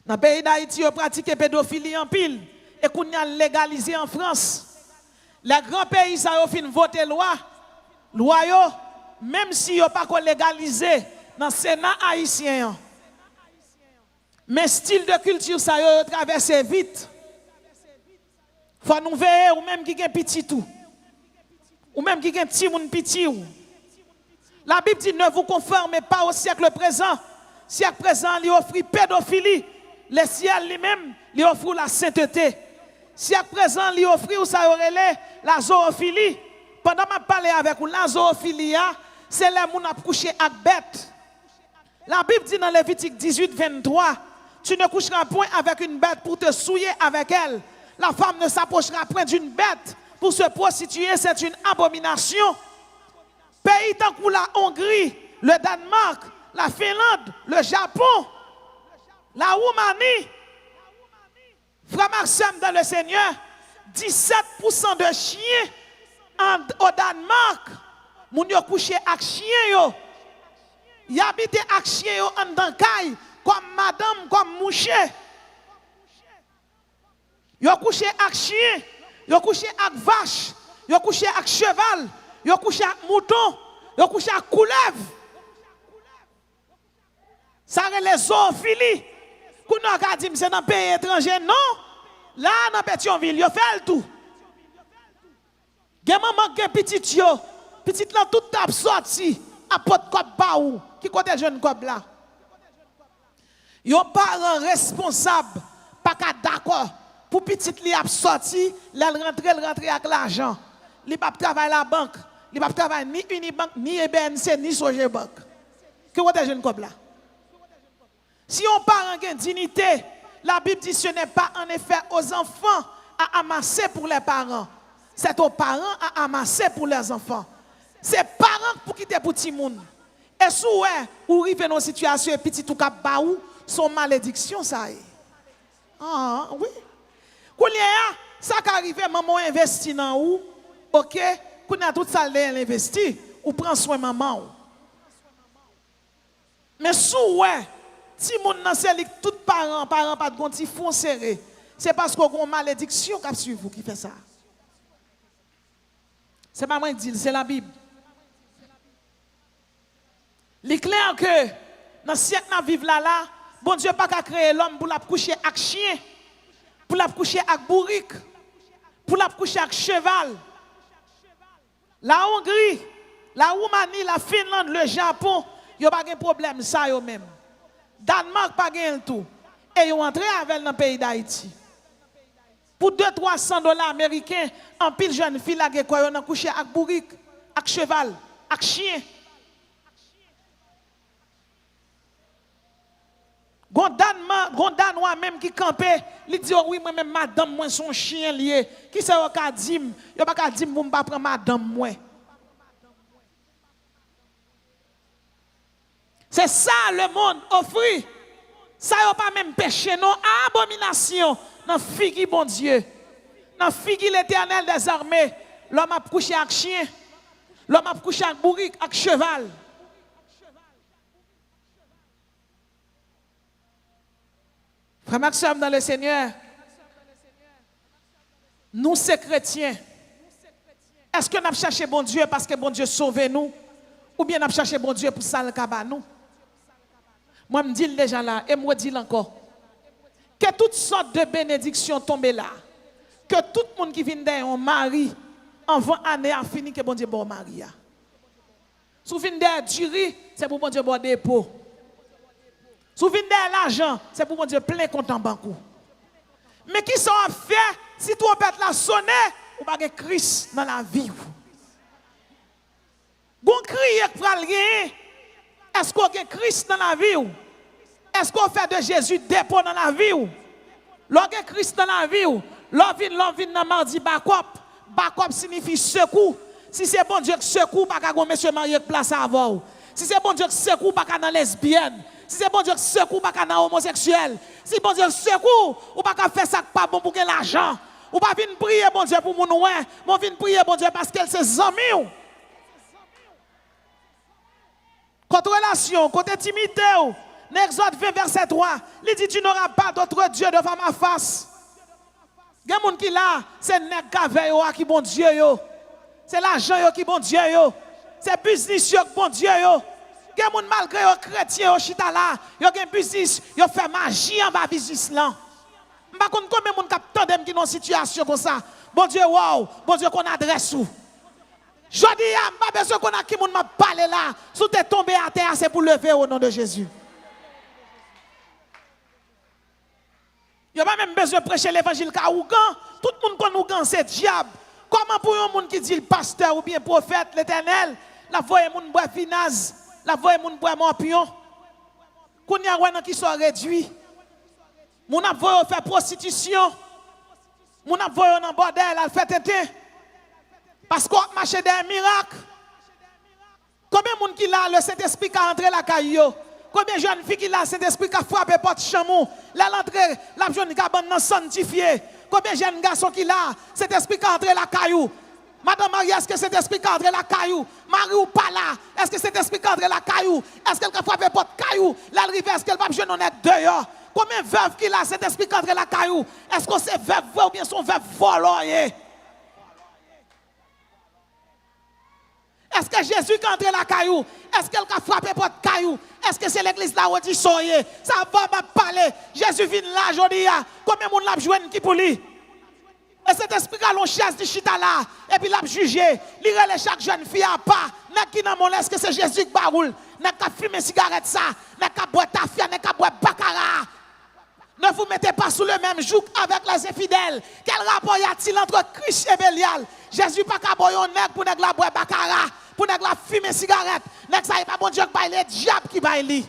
Dans le pays d'Haïti, on pratique pédophilie en pile et qu'on a légalisé en France. Les grands pays, ça ont fin voter loi yo, même si yo pas légalisé dans le Sénat haïtien. Mais style de culture, ça yo traversé vite. Faut nous veiller, ou même qui est petit tout. Ou même qui est petit moun petit ou. La Bible dit ne vous conformez pas au siècle présent. Siècle présent, il offre pédophilie. Le ciel lui-même, il offre la sainteté. Siècle présent, il offre ou ça aurait la zoophilie. Pendant que je parle avec vous, la zoophilie, c'est les gens qui ont couché avec bête. La Bible dit dans Lévitique 18, 23, tu ne coucheras point avec une bête pour te souiller avec elle. La femme ne s'approchera point d'une bête pour se prostituer, c'est une abomination. Pays tant que la Hongrie, le Danemark, la Finlande, le Japon, la Roumanie, frère Maxime dans le Seigneur, 17% de chiens au Danemark, moun yo couché avec chien yo. Y habite avec chien yo en dankay, comme madame, comme mouché. Yo couché avec chien, yo couché avec vache, yo couché avec cheval, yo couché avec mouton, yo couché avec couleuvre. Ça les zoophilie. Qu'on a dit c'est dans un pays étranger, non? Là, dans Pétionville, yo fait le tout. Gen maman gen petit yo, petit là tout tap sorti, à pot kop ba ou, qui côté jeune kop là. Yo parent responsable, pas ka d'accord pour petit li a sorti, là rentre avec l'argent. Li pas travailler la banque, li pas travailler ni Unibank, ni EBNC, ni Sogebank. Qui côté jeune kop là. Si on parent gen dignité, la Bible dit ce n'est pas en effet aux enfants à amasser pour les parents. C'est aux parents à amasser pour leurs enfants. C'est parents pour quitter pour petit monde. Et si ou arrive dans une situation petit ou cap baou, son malédiction ça est. Ah oui. Kounya ça qui arrive maman investit dans ou, OK, kounya tout ça l'investi ou prend soin maman. Mais si si moun nan c'est tout parents pas de gonti font serré, c'est parce qu'on a une malédiction qui suit vous qui fait ça. C'est pas moi qui dis, c'est la Bible. Il est clair que dans le siècle où nous vivons là, bon Dieu n'a pas créé l'homme pour la coucher avec chien, pour la coucher avec bourrique, pour la coucher avec cheval. La Hongrie, la Roumanie, la Finlande, le Japon, il n'y a pas de problème, ça yo même. Danemark pas gain tout. Et ils ont entré avec dans le pays d'Haïti. Pour 200-300 $ américains, en pile jeune fille là qui ont couché avec bourrique, avec cheval, avec chien. Gondanois même qui campait, il dit oui moi même madame moi son chien lié. Qui ça ka dim? Yo pas ka dim pour pas prendre madame moi. C'est ça le monde offre. Ça n'a pas même péché, non, abomination. Dans figi bon Dieu. Dans figi l'éternel des armées. L'homme a couché avec chien. L'homme a couché avec bourrique, avec cheval. Frère Maxime dans le Seigneur. Nous, ces chrétiens, est-ce que nous avons cherché bon Dieu parce que bon Dieu sauve nous? Ou bien nous avons cherché bon Dieu pour ça le cabane nous? Moi, je me dis déjà là, et moi, je dis encore, que toutes sortes de bénédictions tombent là. Que tout le monde qui vient d'un mari, en 20 années, a fini que bon Dieu bon mari. Si vous venez d'un durée, c'est pour bon Dieu bon dépôt. Si vous venez d'un l'argent, c'est pour bon Dieu plein compte en banque. Mais qui sont fait, si tu opères la sonner, ou pas de Christ dans la vie. Bon crier pour aller. Est-ce qu'on a Christ dans la vie? Est-ce qu'on fait de Jésus dépôt dans la vie? Lorsqu'on a Christ dans la vie, l'on vient dans mardi Bakop. Bakop signifie secours. Si c'est bon Dieu qui secoue, pas qu'à monsieur marié place à avoir. Si c'est bon Dieu qui secoue, pas qu'à dans lesbienne. Si c'est bon Dieu qui secoue, pas qu'à dans homosexuel. Si bon Dieu qui secoue, ou pas qu'à faire ça pas bon pour l'argent. Ou pas venir prier, bon Dieu, pour mon ouais. Mon venir prier, bon Dieu, parce qu'elle c'est amis. Côté relation, côté intimité, Exode 20, verset 3, il dit, tu n'auras pas d'autre Dieu devant ma face. Il y a des gens qui là, c'est nèg qui bon Dieu. C'est l'argent qui bon Dieu. C'est business qui bon Dieu. Il y a des gens malgré les chrétiens, chita là, il y a des business, ils fait magie en bas business là. Je ne sais pas combien de gens qui ont une situation comme ça. Bon Dieu, wow, bon Dieu qu'on adresse où. Je dis, je n'ai pas besoin qu'on a qui m'a parlé là. Si tu es tombé à terre, c'est pour lever au nom de Jésus. Il n'y a pas même besoin de prêcher l'évangile car Ougan, tout le monde connaît Ougan, c'est diable. Comment pour un monde qui dit le pasteur ou bien prophète, l'éternel, la voix est moun bois vinaz, la voix est moun bois morpion. Qu'on y a un qui soit réduit. Moun a voix faire prostitution. Moun a voix en bordel, elle fait tété. Parce qu'on marche des miracles. Combien de monde qui là, le Saint-Esprit qui a entré la caillou? Combien de jeunes filles qui là, le Saint-Esprit qui a frappé porte chamou? Là, l'entrée, la jeune cabane non sanctifiée. Combien de jeunes garçons qui là, cet esprit qui a entré la caillou? Madame Marie, est-ce que cet esprit qui a entré la caillou? Marie ou pas là? Est-ce que cet esprit qui a entré la caillou? Est-ce qu'elle a frappé porte caillou? Là, elle est-ce qu'elle va jeune honnête dehors? Combien de veuves qui là, cet esprit qui a entré la caillou? Est-ce que c'est veuve ou bien son veuve volé? Est-ce que Jésus qui a entré la caillou? Est-ce qu'elle a frappé porte caillou? Est-ce que c'est l'église là où dit soyez? Ça va pas parler. Jésus vient là aujourd'hui. Combien de monde l'a joué qui pour lui? Et cet esprit a l'on chasse du chita là. Et puis l'a jugé. Il relève chaque jeune fille à pas. N'est qui dans mon est-ce que c'est Jésus qui baroule? N'est qu'à fumer cigarette ça. N'est qu'à boire tafia. N'est qu'à boire baccarat. Ne vous mettez pas sous le même joug avec les infidèles. Quel rapport y a-t-il entre Christ et Bélial? Jésus pas qu'à boire un nègre pour nègre la boire baccarat. Pour nèg la fumer cigarette, nèg ça y pas bon Dieu qui baille les diable qui baille li.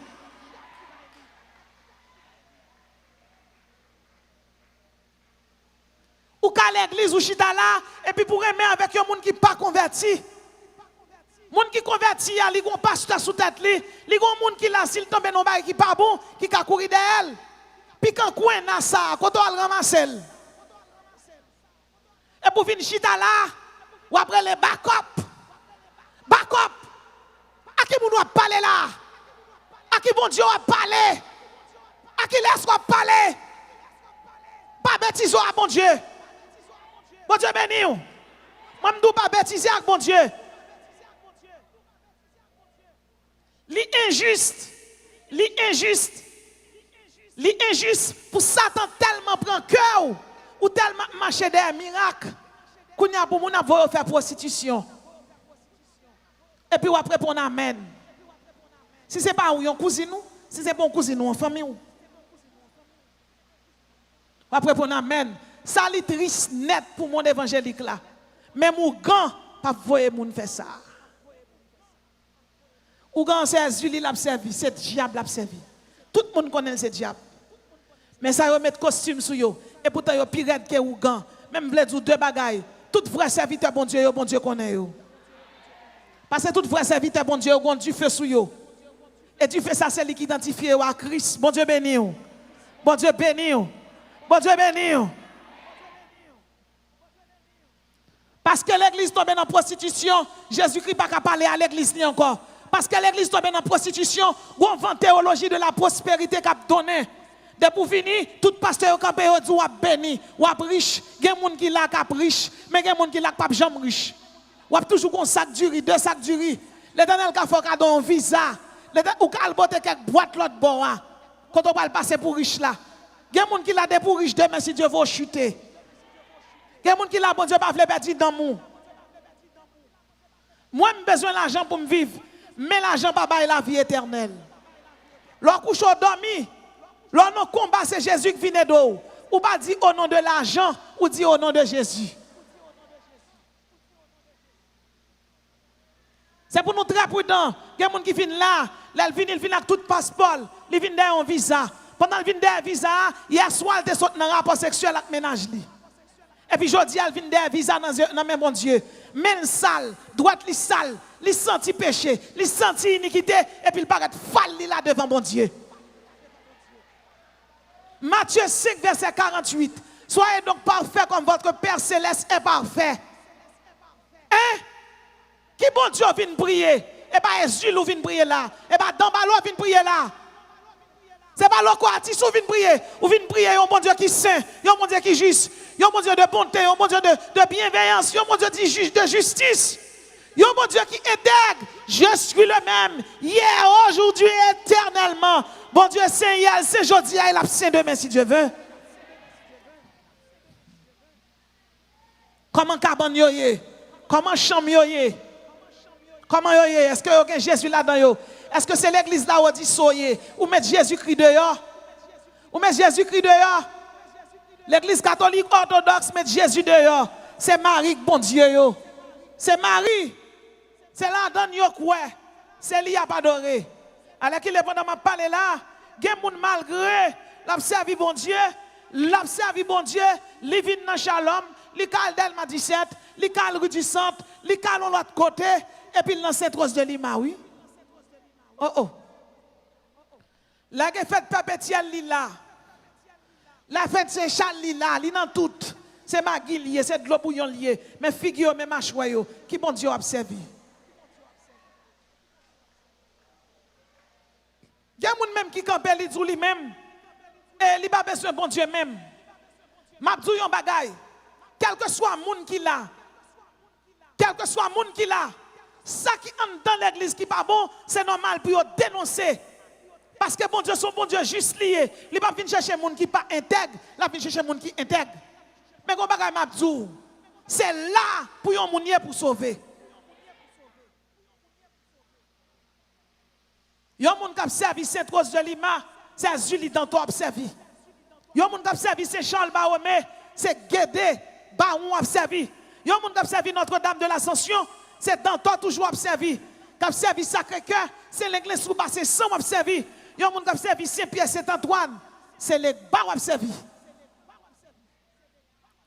Ou qu'à l'église ou chita là et puis pour aimer avec un monde qui pas converti. Monde qui converti a li gon pasteur sous tête li gon monde qui là s'il tombe non bail qui pas bon, qui ka courir d'elle. Puis quand coin na ça, quand on ramasser. Et pour venir chita là, ou après les backup. Backup. À qui vous doit parler là? À qui bon Dieu va parler? À qui laisse qu'on parler? Pas bêtiser à bon Dieu. Bon Dieu béni. Moi je ne dois pas bêtiser à bon Dieu. L'injuste pour Satan tellement prend cœur ou tellement marcher des miracles qu'on y a pour mon avoir faire prostitution. Et puis après pour amen. Si ce n'est pas un cousin nous, si ce n'est pas un cousin nous en famille. Après pour amen. Ça est triste net pour mon évangélique là. Mais mon gant pas voyer moun faire ça. Ou gant c'est Zuli l'a servi, c'est diable l'a servi. Tout le monde connaît ce diable. Mais ça y met costume sur yo et pourtant yo pirate que ou gant. Même vle dire deux bagailles. Tout vrai serviteur bon Dieu connaît yo. Parce que tout vrai serviteur, bon Dieu, on du feu sous yo. Et tu fais ça, c'est lui qui identifie à Christ. Bon Dieu béni. Bon Dieu béni. Bon Dieu béni. Parce que l'église tombe dans la prostitution, Jésus-Christ n'a pas parler à l'église ni encore. Parce que l'église tombe dans la prostitution, on vend théologie de la prospérité qu'a donné. De pour finir, tout pasteur qui a dit ou béni, ou riche, il y a des gens qui là qui riche, mais il y a des gens qui là pas jamais riche. Ou toujours un sac du riz, 2 sacs du riz. L'éternel qui a fait un visa. Ou qui a boté quelques boîtes l'autre bord. Quand on va passer pour riche là. Il y a des gens qui l'ont pour riche demain si Dieu veut chuter. Il y a des gens qui l'ont bon Dieu pas veut perdre dans mon. Moi j'ai besoin d'argent pour me vivre. Mais l'argent pas bailler la vie éternelle. Lorsque couche au dormi, lorsque nous combat c'est Jésus qui vient d'eau. Ou pas dire au nom de l'argent ou dire au nom de Jésus. C'est pour nous très prudents. Il y a des gens qui viennent là, ils viennent avec tout passeport, ils viennent derrière un visa. Pendant qu'ils viennent derrière un visa, hier soir, ils sont dans un rapport sexuel avec ménage. Et puis aujourd'hui, ils viennent derrière un visa dans même bon Dieu. Men sale, droite li sale, li senti péché, li senti iniquité, et puis il paraît fall là devant bon Dieu. Matthieu 5, verset 48. Soyez donc parfaits comme votre Père céleste est parfait. Hein? Qui bon Dieu vient prier? Et pas Jésus vient prier là. Et pas Dambalo vient prier là. C'est pas l'autre artiste qui vient prier. Ou vient prier un bon Dieu qui est saint, un bon Dieu qui est juste, un bon Dieu de bonté, un bon Dieu de bienveillance, un bon Dieu de justice. Un bon Dieu qui est intègre. Je suis le même. Hier, aujourd'hui, éternellement. Bon Dieu, saint hier, c'est aujourd'hui, il a saint demain si Dieu veut. Comment cabane yo yé? Comment chambre yo yé? Comment yo yé? Est-ce que y a Jésus là-dedans yo? Est-ce que c'est l'église là où dit soyez? Ou mettre Jésus-Christ dehors? Ou mettre Jésus-Christ dehors? L'église catholique orthodoxe met Jésus dehors. C'est Marie, bon Dieu yo. C'est Marie. C'est là-dedans yo quoi? C'est lui qui a pas adoré. Alors qu'il est pendant ma parler là, gen moun malgré l'observer bon Dieu, l'observer bon Dieu, li vin dans Shalom, li kal Delma 17, li kal rue du Centre, li kal l'autre côté, et puis dans Sainte-Rose de Lima, oui. Oh oh. La fête perpétuelle li là. La fête c'est Charles li là, li dans tout. C'est Magui lié, c'est de l'eau bouillon lié. Mais figure, mais machoyo, qui bon Dieu observe. Il y a des gens qui campent lui-même. Et il n'a pas besoin de bon Dieu même. Mabdou yon bagay. Quel que soit le monde qui l'a. Quel que soit le monde qui l'a. Ça qui entre dans l'église qui n'est pas bon, c'est normal pour dénoncer. Parce que bon Dieu, son bon Dieu juste lié. Il ne va pas venir chercher des gens qui ne sont pas intègres. Il va venir chercher des gens qui sont intègres. Mais quand bagay Mabdou, c'est là pour yon mounier pour sauver. Yon moun k'ap servi Sainte-Rose de Lima, c'est Julie Danto ap servi. Yon moun k'ap servi c'est Charles Bahomé, c'est Guédé Baron ap servi. Yon moun k'ap servi Notre-Dame de l'Ascension, c'est Danto toujours ap servi. K'ap servi Sacré-Cœur, c'est l'église sous basse sans ap servi. Yon moun k'ap servi Saint-Pierre Saint-Antoine, c'est les bar ap servi.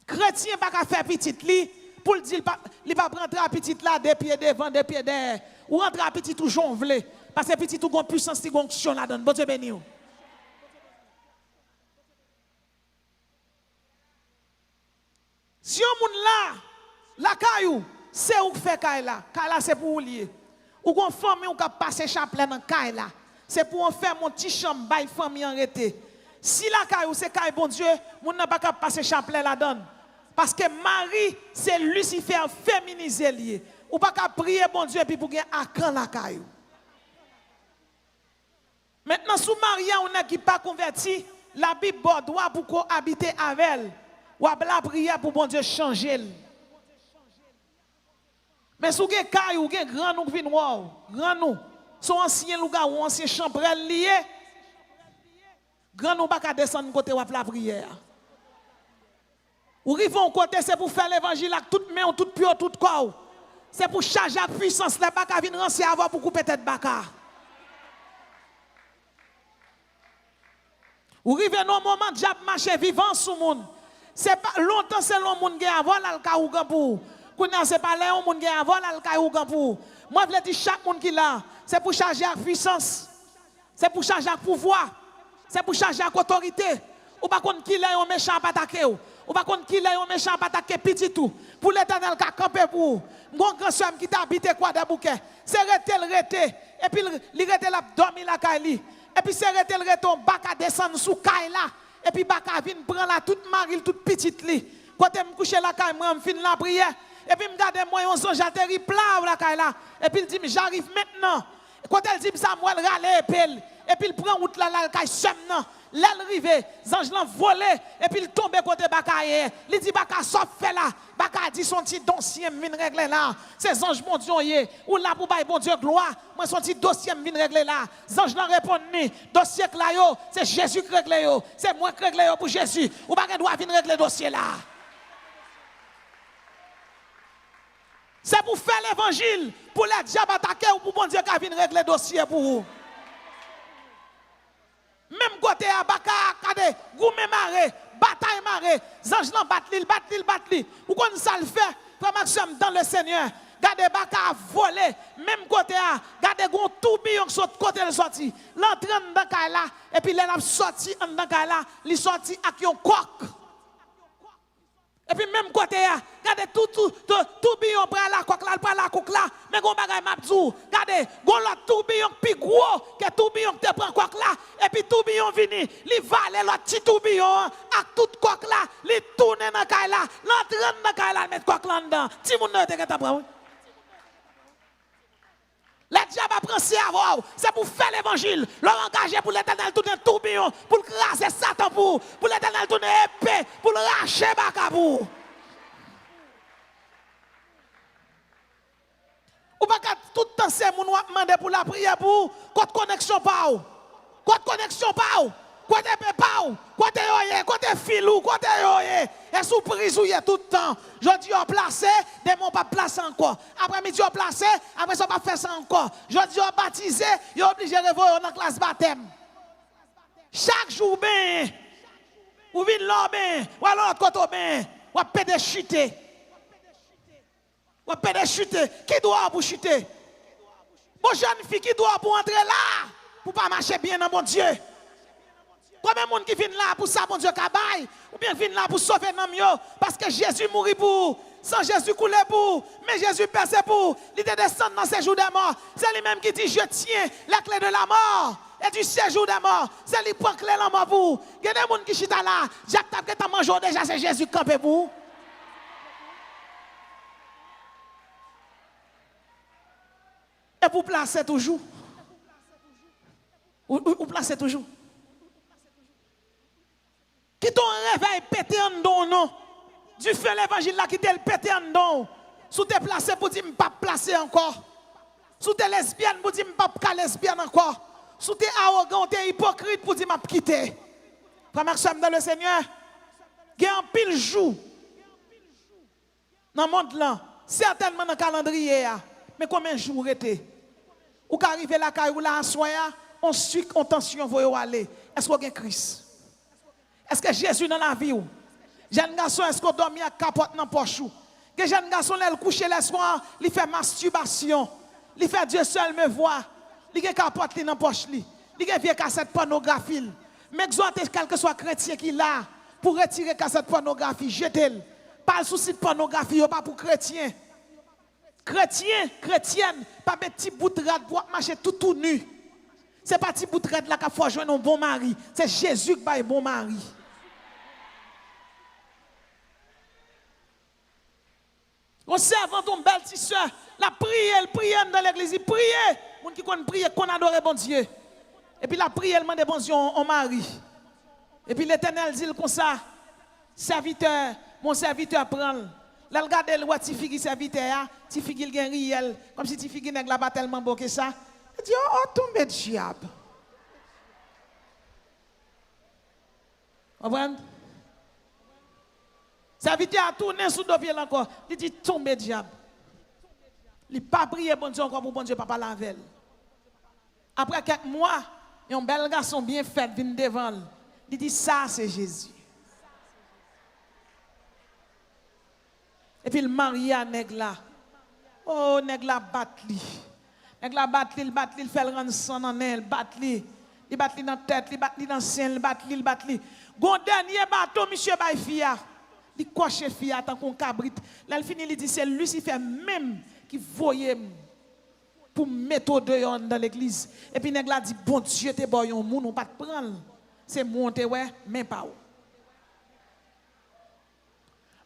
Chrétien pas qu'à faire petite li pour le dire il pas rentrer à petite là des pieds devant des pieds derrière ou rentrer à petit tout jonvelé. Parce que petit tout gon puissance ti gon action là-dedans. Bon Dieu béni. Si on moun là, la caillou, c'est où fait caille là. Caille là c'est pour ou lier. Ou gon famille ou ka passer chapelet dans caille là. C'est pour on faire mon petit chambre bail famille arrêté. Si la caillou c'est caille bon Dieu, moun n'a pas ka passer chapelet là-dedans. Parce que Marie c'est Lucifer féminisé lié. Ou pas ka prier bon Dieu puis pour gen akan la caillou. Maintenant, sous Maria, on a qui pas converti, la Bible doit pour cohabiter avec elle. Ou à la prière pour bon Dieu changer. Mais sous gen kay ou gen grand nou vin wow, grand nou, son ancien louga ou ancien chambrel lié, grand nou pas ka descendre côté ou la prière. Ou rivon côté c'est pour faire l'évangile avec toute main, toute pied, tout corps. C'est pour charger la puissance, la baka vin rancer avant pour couper tête baka. Ou rive non moment diable marcher vivant sous monde. C'est pas longtemps c'est long monde gen avant la ka ou pour. Kounya c'est pas là monde gen avant la ka ou pour. Moi je dire chaque monde qui là, c'est pour charger la puissance. C'est pour charger le pouvoir. C'est pour charger l'autorité. Ou pas contre qui là un méchant pas attaquer ou pas contre qui là un méchant pas attaquer petit tout. Pour l'Éternel qui camper pour. Mon grand soeur qui t'habite quoi de bouquet. C'est rete et puis il rete la dormir la caille. Et puis c'est rete le reton baka descendre sous caille là et puis baka vinn prend la toute maril toute petite li. Côté me coucher la caille moi me fin la prière et puis me garder moi on songe atterri plat la caille là et puis il dit j'arrive maintenant. Quand elle dit Samuel rale épelle et puis il prend route là la caille sem nan. L'arrivé, ange l'ont volé et puis il tombe côté bakaye. Il dit baka sop fait là. Baka dit son petit dossier vinn régler là. C'est ange mon Dieu ou là pour bailler bon Dieu gloire. Moi son petit dossier vinn régler là. Ange l'ont répond ni dossier là yo, c'est Jésus qui règle yo. C'est moi qui règle yo pour Jésus. Ou pas doit venir régler dossier là. C'est pour faire l'évangile, pour les diables attaquer ou pour bon Dieu qui vient régler dossier pour vous. Même côté à Baka, kade, goumé maré, bataille maré, zange nan bat li. Ou kon ça le fait, frère Maxime dans le Seigneur. Gade Baka volé, même côté à, gade gon tourbillon saute côté le sorti. L'entraîne dans kay là et puis l'elle a sorti dans kay là, li sorti avec un coq. Et puis même côté, regardez tout billon prend la coque là, prend la coque là, mais gon bagay mabzou, regardez, gon l'autre tout billon plus gros que tout billon te prend coque là, et puis tout billon vini, li vale l'autre petit tout billon, avec tout coque là, li tourne dans kay là, l'entraîne dans kay là, mettre coque là dedans. Ti moun ne te ka prend. Le diable apprend cerveau, c'est pour faire l'évangile, leur engager pour l'éternel tourner tourbillon, pour craser Satan pour l'éternel tourner épée, pour le racher Bakabou. Ou pas tout le temps c'est mon demander pour la prière pour côté connexion pas ou. Côté connexion pas ou. Côté pas ou. Côté yoye, côté filou, côté yoye. Et sous prise ou tout le temps. Je dis on placé, démon pas placé encore. Après midi on placé, après ça pas faire ça encore. Je dis on baptisé, il est obligé de revoir dans la classe baptême. Chaque jour ben ou vin là ben, ou alors l'autre côté ben, ou pédé chuter. Ou pédé chuter. Qui doit pour chuter? Bon jeune fille qui doit pour entrer là pour pas marcher bien dans mon Dieu. Combien de monde qui vient là pour ça, mon Dieu, kabaye, ou bien vient là pour sauver nos mieux, parce que Jésus mourit pour, sans Jésus couler pour, mais Jésus percé pour, il te descend dans ces jours de mort. C'est lui-même qui dit, je tiens la clé de la mort et du séjour de mort. C'est lui qui prend la clé de la mort pour. Il y a des gens qui chita là, Jacques t'a que mangé déjà, c'est Jésus qui campé pour. Et vous placez toujours. Vous placez toujours. Qui ton réveil pété en don, non? Du fait l'évangile là qui t'est pété en don. Sous t'es placé pour dire, pas placé encore. Sous t'es lesbienne pour dire, pas lesbienne encore. Sous t'es arrogant, t'es hypocrite pour dire, m'a quitté. Frère Maxime dans le Seigneur, il y a un pile jour dans le monde là, certainement dans le calendrier, mais combien de jours était? Ou qu'arriver là, ou là, en soya, on suit, on tension, vous aller. Est-ce qu'on a Christ? Est-ce que Jésus dans la vie ou? Jeune garçon, est-ce qu'on dormit à capote dans la poche ou? Que jeune garçon, il couche le soir, il fait masturbation. Il fait Dieu seul me voit. Il fait capote dans la poche. Il fait vieille cassette pornographie. Mais exhortez quel que soit chrétien qui l'a pour retirer cassette pornographie, jetez-le. Pas le souci de pornographie, pas pour chrétien. Chrétien, chrétienne, pas mettre petit bout de rade pour marcher tout nu. C'est pas petit bout de rade là qu'il faut joindre un bon mari. C'est Jésus qui va un bon mari. On servant ton belle petite soeur, la prière dans l'église, prier. Moun qui connaît prier, qu'on adore bon Dieu. Et puis la prière, demande bon Dieu, on mari. Et puis l'Éternel dit comme ça, serviteur, mon serviteur prend. Là, regarde le roi Tifigi serviteur, Tifigi gen riel, comme si Tifigi nèg la pas tellement beau que ça. Il dit, oh, tombe diable. Vous comprenez? Serviteur a tourné sous dovier encore. Il dit, tombe diable. Il n'a pas prié bon Dieu encore pour bon Dieu, papa lavel. Après quelques mois, un bel garçon bien fait vient devant lui. Il dit, ça c'est Jésus. Et puis le mari à nèg là. Oh, nèg là bat li. Nèg là bat li, il fait le rendre son en elle, bat li. Il bat li dans tête, il bat li dans sein, il bat li. Gon dernier bateau monsieur bay fia. Il coche fia tant qu'on cabrit. Là il finit il dit c'est Lucifer même qui voyait pour mettre dehors dans l'église. Et puis nèg là dit bon Dieu te boy un moun on pas te prendre. C'est monter ouais, mais pas ou.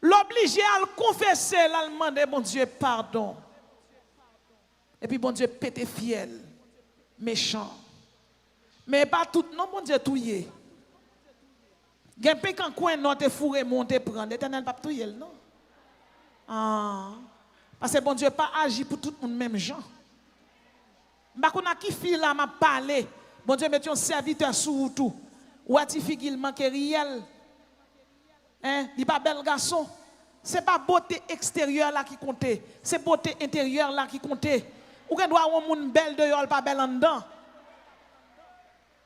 L'obligé à le confesser, là, le demander, bon Dieu, pardon. Et puis, bon Dieu, pété fiel, méchant. Mais pas tout, non, bon Dieu, tout y est. Il y a un peu quand coin, non, te fourré, monter, prendre. L'éternel, pas tout y est, non? Ah. Parce que bon Dieu, pas agi pour tout le monde, même gens. Bah, qu'on a qui fille là, m'a parlé. Bon Dieu, mettez un serviteur sous tout. Ou a-t-il qu'il manque réel? Hein? Il n'est pas bel garçon. Ce n'est pas beauté extérieure là qui compte. C'est beauté intérieure là qui compte. Ou qu'on doit avoir un monde belle dehors, pas belle en dedans.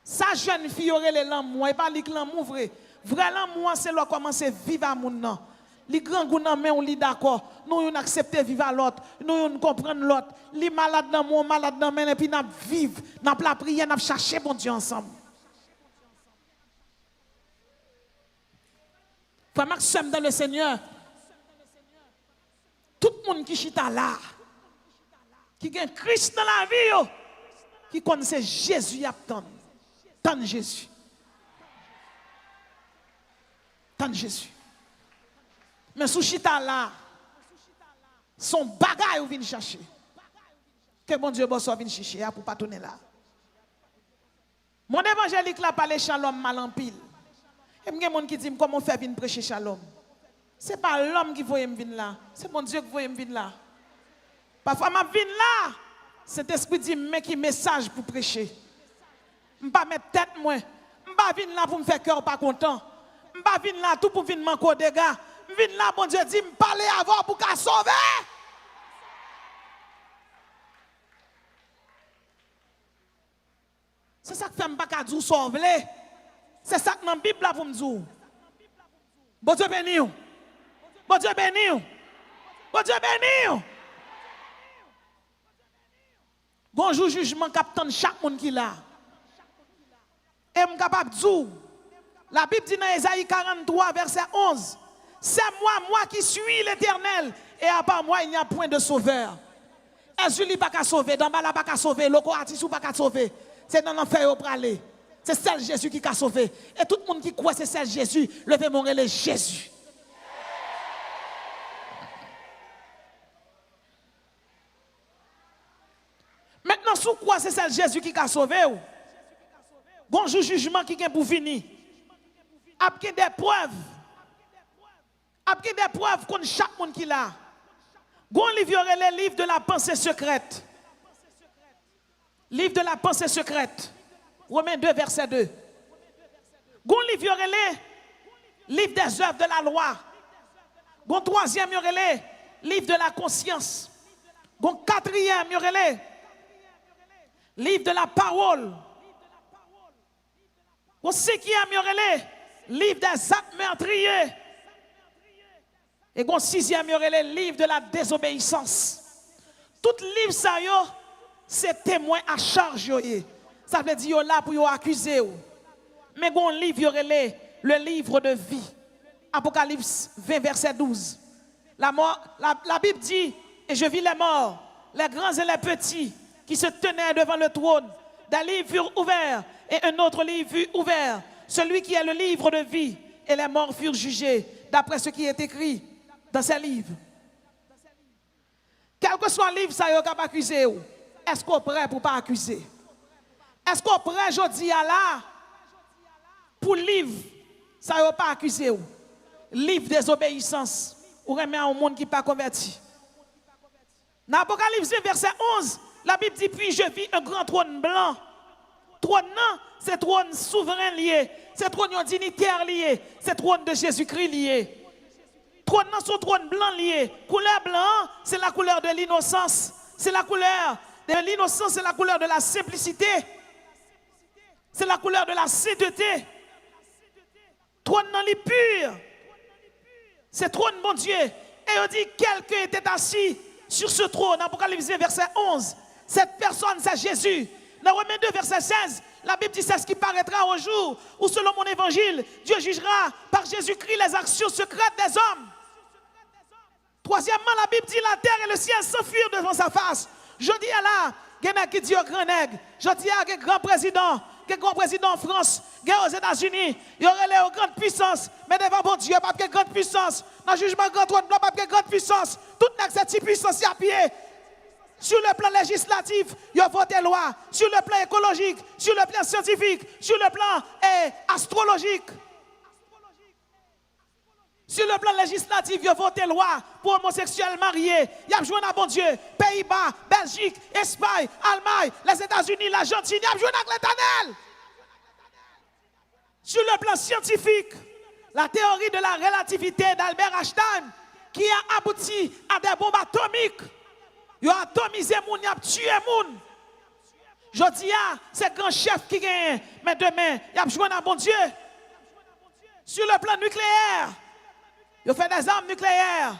Sa jeune fille aurait l'amour. Et pas l'amour vrai. Vrai l'amour, c'est là commencer à vivre à mon nom. Les grands goûts mais on lit d'accord. Nous on accepte vivre à l'autre. Nous on comprend l'autre. Les malades dans mon malade dans men et puis n'a vivre, n'a la prière, n'a chercher bon Dieu ensemble. Frère Maxime dans le Seigneur, Tout le monde qui chita là, qui a Christ dans la vie, yo, qui connaît Jésus, y attend. Tant Jésus. Tant Jésus. Mais sous chita là, son bagage ou vient chercher. Que bon Dieu bosse vient chercher pour pas tourner là. Mon évangélique là parle shalom mal en pile. Et il y a des gens qui disent comment faire venir prêcher shalom. Ce n'est pas l'homme qui veut venir là, c'est mon Dieu qui veut venir là. Parfois je viens là, cet esprit dit mais qui message pour prêcher. Je ne vais pas mettre tête moi. Je ne vais pas venir là pour me faire cœur pas content. Je ne vais pas venir là tout pour venir manquer des gars. Je viens là, mon Dieu dit, me parler avant pour qu'elle sauve. C'est ça que fait me pas dire sauver. C'est ça que dans la Bible là pour me dire. Bon Dieu béni. Bon Dieu béni. Bon Dieu béni. Bonjour jugement capitaine chaque monde qui là. Et je suis capable de dire. La Bible dit dans Ésaïe 43 verset 11. C'est moi qui suis l'Éternel. Et à part moi, il n'y a point de sauveur. Est-ce pas qu'à sauver, dans bas pas qu'à sauver, le coatis pas qu'à sauver. C'est dans l'enfer au aller. C'est celle Jésus qui a sauvé. Et tout le monde qui croit c'est celle Jésus, levez mon relais Jésus. Maintenant, sous quoi c'est celle Jésus qui a sauvé? Bonjour jugement qui est pour venir. Après des preuves. Après des preuves contre chaque monde qui l'a. Gon livre les livres de la pensée secrète. Livre de la pensée secrète. Romains 2 verset 2. Gon livre les livre des œuvres de la loi. Gon troisième les livre de la conscience. Gon quatrième les livre de la parole. Gon cinquième les livre des actes meurtriers. Et gon sixième les livre de la désobéissance. Tout livre ça yo c'est témoin à charge yo. Ça veut dire là pour yo accuser. Mais gon livre le livre de vie. Apocalypse 20 verset 12. La Bible dit et je vis les morts, les grands et les petits qui se tenaient devant le trône. Des livres furent ouverts et un autre livre fut ouvert, celui qui est le livre de vie, et les morts furent jugés d'après ce qui est écrit dans ces livres. Quel que soit le livre, ça y est capable d'accuser. Est-ce qu'on est prêt pour ne pas accuser? Est-ce qu'on est prêt aujourd'hui à là pour le livre, ça y est pas accuser? Livre désobéissance, ou remet à un monde qui n'est pas converti. Dans l'Apocalypse verset 11, la Bible dit puis je vis un grand trône blanc. Trône non, c'est trône souverain lié, c'est trône dignitaire lié, c'est trône de Jésus-Christ lié. Trône non, son trône blanc lié. Couleur blanc, c'est la couleur de l'innocence. C'est la couleur de l'innocence, c'est la couleur de la simplicité. C'est la couleur de la sainteté. Trône non, li pur. C'est trône, mon Dieu. Et on dit, quelqu'un était assis sur ce trône. Apocalypse verset 11. Cette personne, c'est Jésus. Dans Romains 2, verset 16, la Bible dit, c'est ce qui paraîtra au jour où, selon mon évangile, Dieu jugera par Jésus-Christ les actions secrètes des hommes. Troisièmement, la Bible dit, la terre et le ciel s'enfuirent devant sa face. Je dis à là, il y en a qui dit au grand nègre, je dis à un grand président, en France, aux États-Unis, il y aurait les grandes puissances, mais devant bon Dieu, pas de grande puissance. Dans le jugement grand trône blanc, pas de grande puissance. Toute cette puissance à pied. Sur le plan législatif, il y a voté loi. Sur le plan écologique, sur le plan scientifique, sur le plan astrologique. Sur le plan législatif, il y a voté loi pour homosexuels mariés. Il y a joué à bon Dieu. Pays-Bas, Belgique, Espagne, Allemagne, les États-Unis, l'Argentine, il y a joué avec l'Éternel. Sur le plan scientifique, la théorie de la relativité d'Albert Einstein qui a abouti à des bombes atomiques. Il a atomisé moun, il a tué moun. Je dis, c'est grand chef qui gagne. Mais demain, il a joué à bon Dieu. Sur le plan nucléaire, il fait des armes nucléaires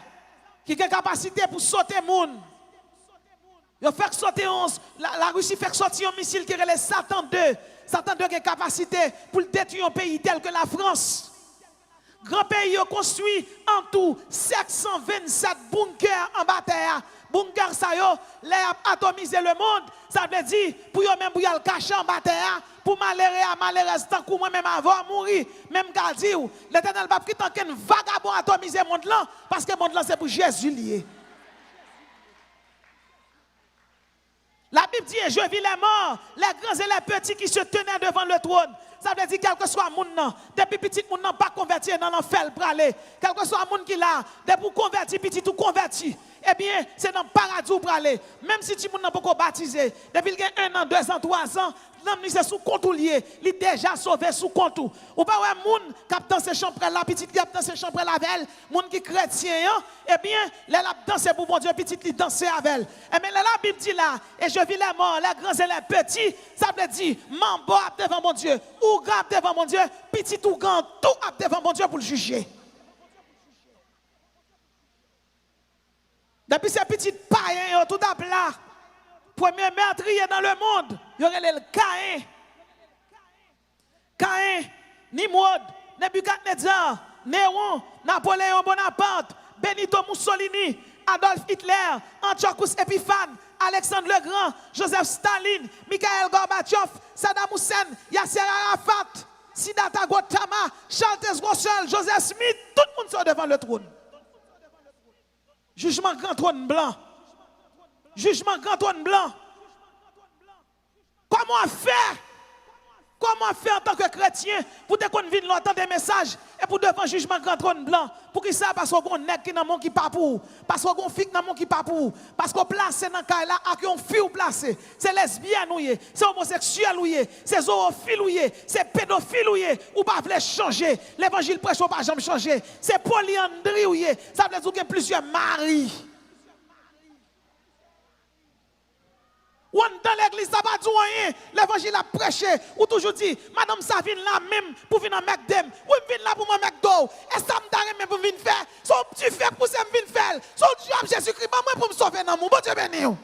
qui ont capacité pour sauter moun. Il fait sauter la Russie fait sortir un missile qui est le Satan 2. Satan 2 a capacité pour détruire un pays tel que la France. Grand pays construit en tout 727 bunkers en bataille. Bunkers ça yo, les a atomisé le monde, ça veut dire pour yo même pour y le cacher en bataille, pour malheureux à malheureux tant que moi même avant mourir, même qu'a dit l'Éternel va quitter qu'un vagabond atomiser monde là parce que monde là c'est pour Jésus lié. La Bible dit, je vis les morts, les grands et les petits qui se tenaient devant le trône. Ça veut dire, quel que soit le monde, depuis petit monde n'a pas converti dans l'enfer pour aller. Quel que soit le monde qui l'a, depuis converti, petit ou converti, eh bien, c'est dans le paradis pour aller. Même si tu n'a pas baptisé, depuis qu'il y a 1 an, 2 ans, 3 ans, l'homme c'est sous compte lié, il est déjà sauvé sous compte. Ou pas ouais monde qui dans ses chambres là, petit qui dans ses chambres la veille, monde qui chrétien, eh bien, les l'a danser pour mon Dieu, petit qui danser avec elle. Eh bien, la Bible dit là, et je vis les morts, les grands et les petits, ça veut dire, mambo devant mon Dieu, ou grand devant mon Dieu, petit ou grand, tout devant mon Dieu pour le juger. Depuis ces petits païens, tout à plat, premier meurtrier dans le monde, il y aurait le Caïn. Caïn, Nimrod, Nebuchadnezzar, Néron, Napoléon Bonaparte, Benito Mussolini, Adolf Hitler, Antiochus Epiphanes, Alexandre le Grand, Joseph Staline, Mikhail Gorbatchev, Saddam Hussein, Yasser Arafat, Siddhartha Gautama, Charles Russell, Joseph Smith, tout le monde sort devant le trône. Jugement grand trône blanc. Jugement grand trône blanc. Comment faire? Comment faire en tant que chrétien pour te qu'on vienne l'entendre des messages et pour devant jugement grand trône blanc? Pour qui ça? Parce qu'on nèg qui dans mon qui pas pour. Parce qu'on fille dans mon qui pas pour. Parce qu'on place dans caille là à qu'on fille placé. C'est lesbienne ou c'est homosexuel ou c'est zoophile ou c'est pédophile ou pas veut changer. L'évangile prêche pas jamais changer. C'est polyandrie ou ça veut dire qu'il y a plusieurs maris. Ou dans l'église, ça va dire rien. L'évangile a prêché. Ou toujours dit, madame, ça vient là même pour venir à McDem. Ou vient là pour moi McDo. Et ça me donne même pour venir faire. Son petit fait pour ça me venir faire. Son job Jésus-Christ, moi pour me sauver dans mon bon Dieu béni. Alors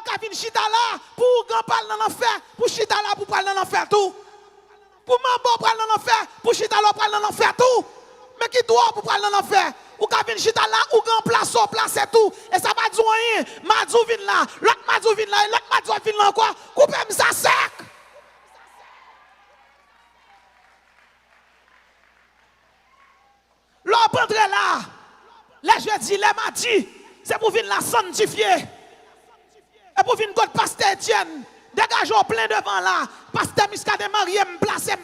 qu'à venir chita là, pour grand parler dans l'enfer, pour chita là, pour parler dans l'enfer tout. Pour mambo parler dans l'enfer, pour chita là, parler dans l'enfer tout. Mais qui doit pour parler dans l'enfer? Ou quand vient chita là, ou grand place tout. Et ça va dire rien. Madou vient là, l'autre Madou vient là, l'autre Madou vient là encore. Coupez-moi ça sec. L'homme prendrait là. Les jeudis, les mardis, c'est pour venir la sanctifier. Et pour venir contre pasteur Etienne. Dégageons plein devant là. Pasteur Muscadet Marie, me placer.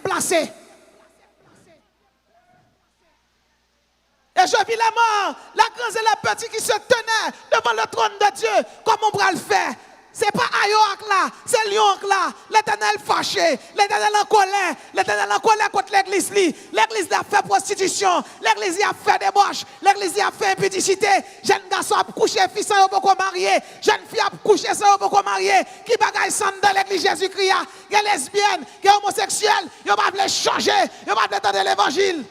Et je vis les morts, la grande et les petits qui se tenaient devant le trône de Dieu. Comment on va le faire? Ce n'est pas Ayoak là, c'est Lyon là. L'Éternel fâché, l'Éternel en colère contre l'église. L'église a fait prostitution, l'église a fait débauche, l'église a fait impudicité. Jeune garçon a couché, fils sans beaucoup marié, jeune fille a couché sans beaucoup marié. Qui bagaille sans dans l'église Jésus-Christ? Il y a lesbienne, il y a homosexuel, il y a pas changer, il y a pas attendre l'évangile.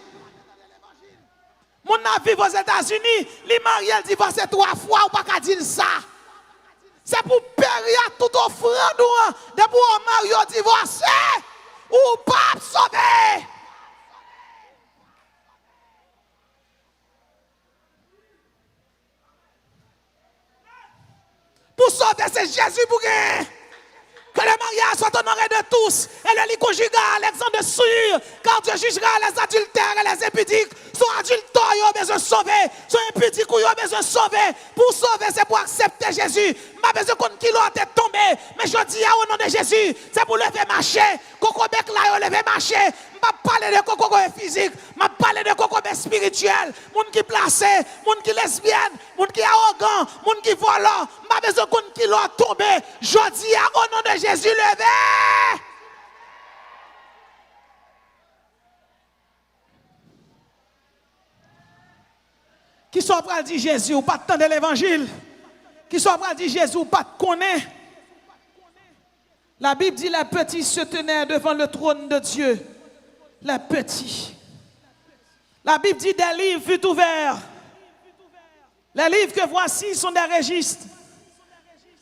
Mon avis aux États-Unis, les mariés divorcent 3 fois, ou pas qu'à dire ça. C'est pour périr tout offrande, de pour un mari divorcé, ou pas sauver. Pour sauver, c'est Jésus pour gagner. Que le mariage soit honoré de tous et le lit conjugal exempt de souillure, car Dieu jugera les adultères et les impudiques. Soit adultères, ils ont besoin de sauver. Soit impudiques, ils ont besoin de sauver. Pour sauver, c'est pour accepter Jésus. Je besoin qu'on kilo à tête tombée. Mais je dis au nom de Jésus, c'est pour lever marcher. Coco bec là, lever marcher. Je ne parle de coco physique. Je parle de coco spirituel. Moun qui placé, moun qui lesbienne, moun qui arrogant, moun qui volant. Je besoin qu'on kilo à tomber. Je dis au nom de Jésus, levez. Qui soit prêt à dire Jésus ou pas de l'évangile? Qui soit prêt à dire Jésus ou pas de connaître? La Bible dit les petits se tenaient devant le trône de Dieu. Les petits. La Bible dit des livres furent ouverts. Les livres que voici sont des registres.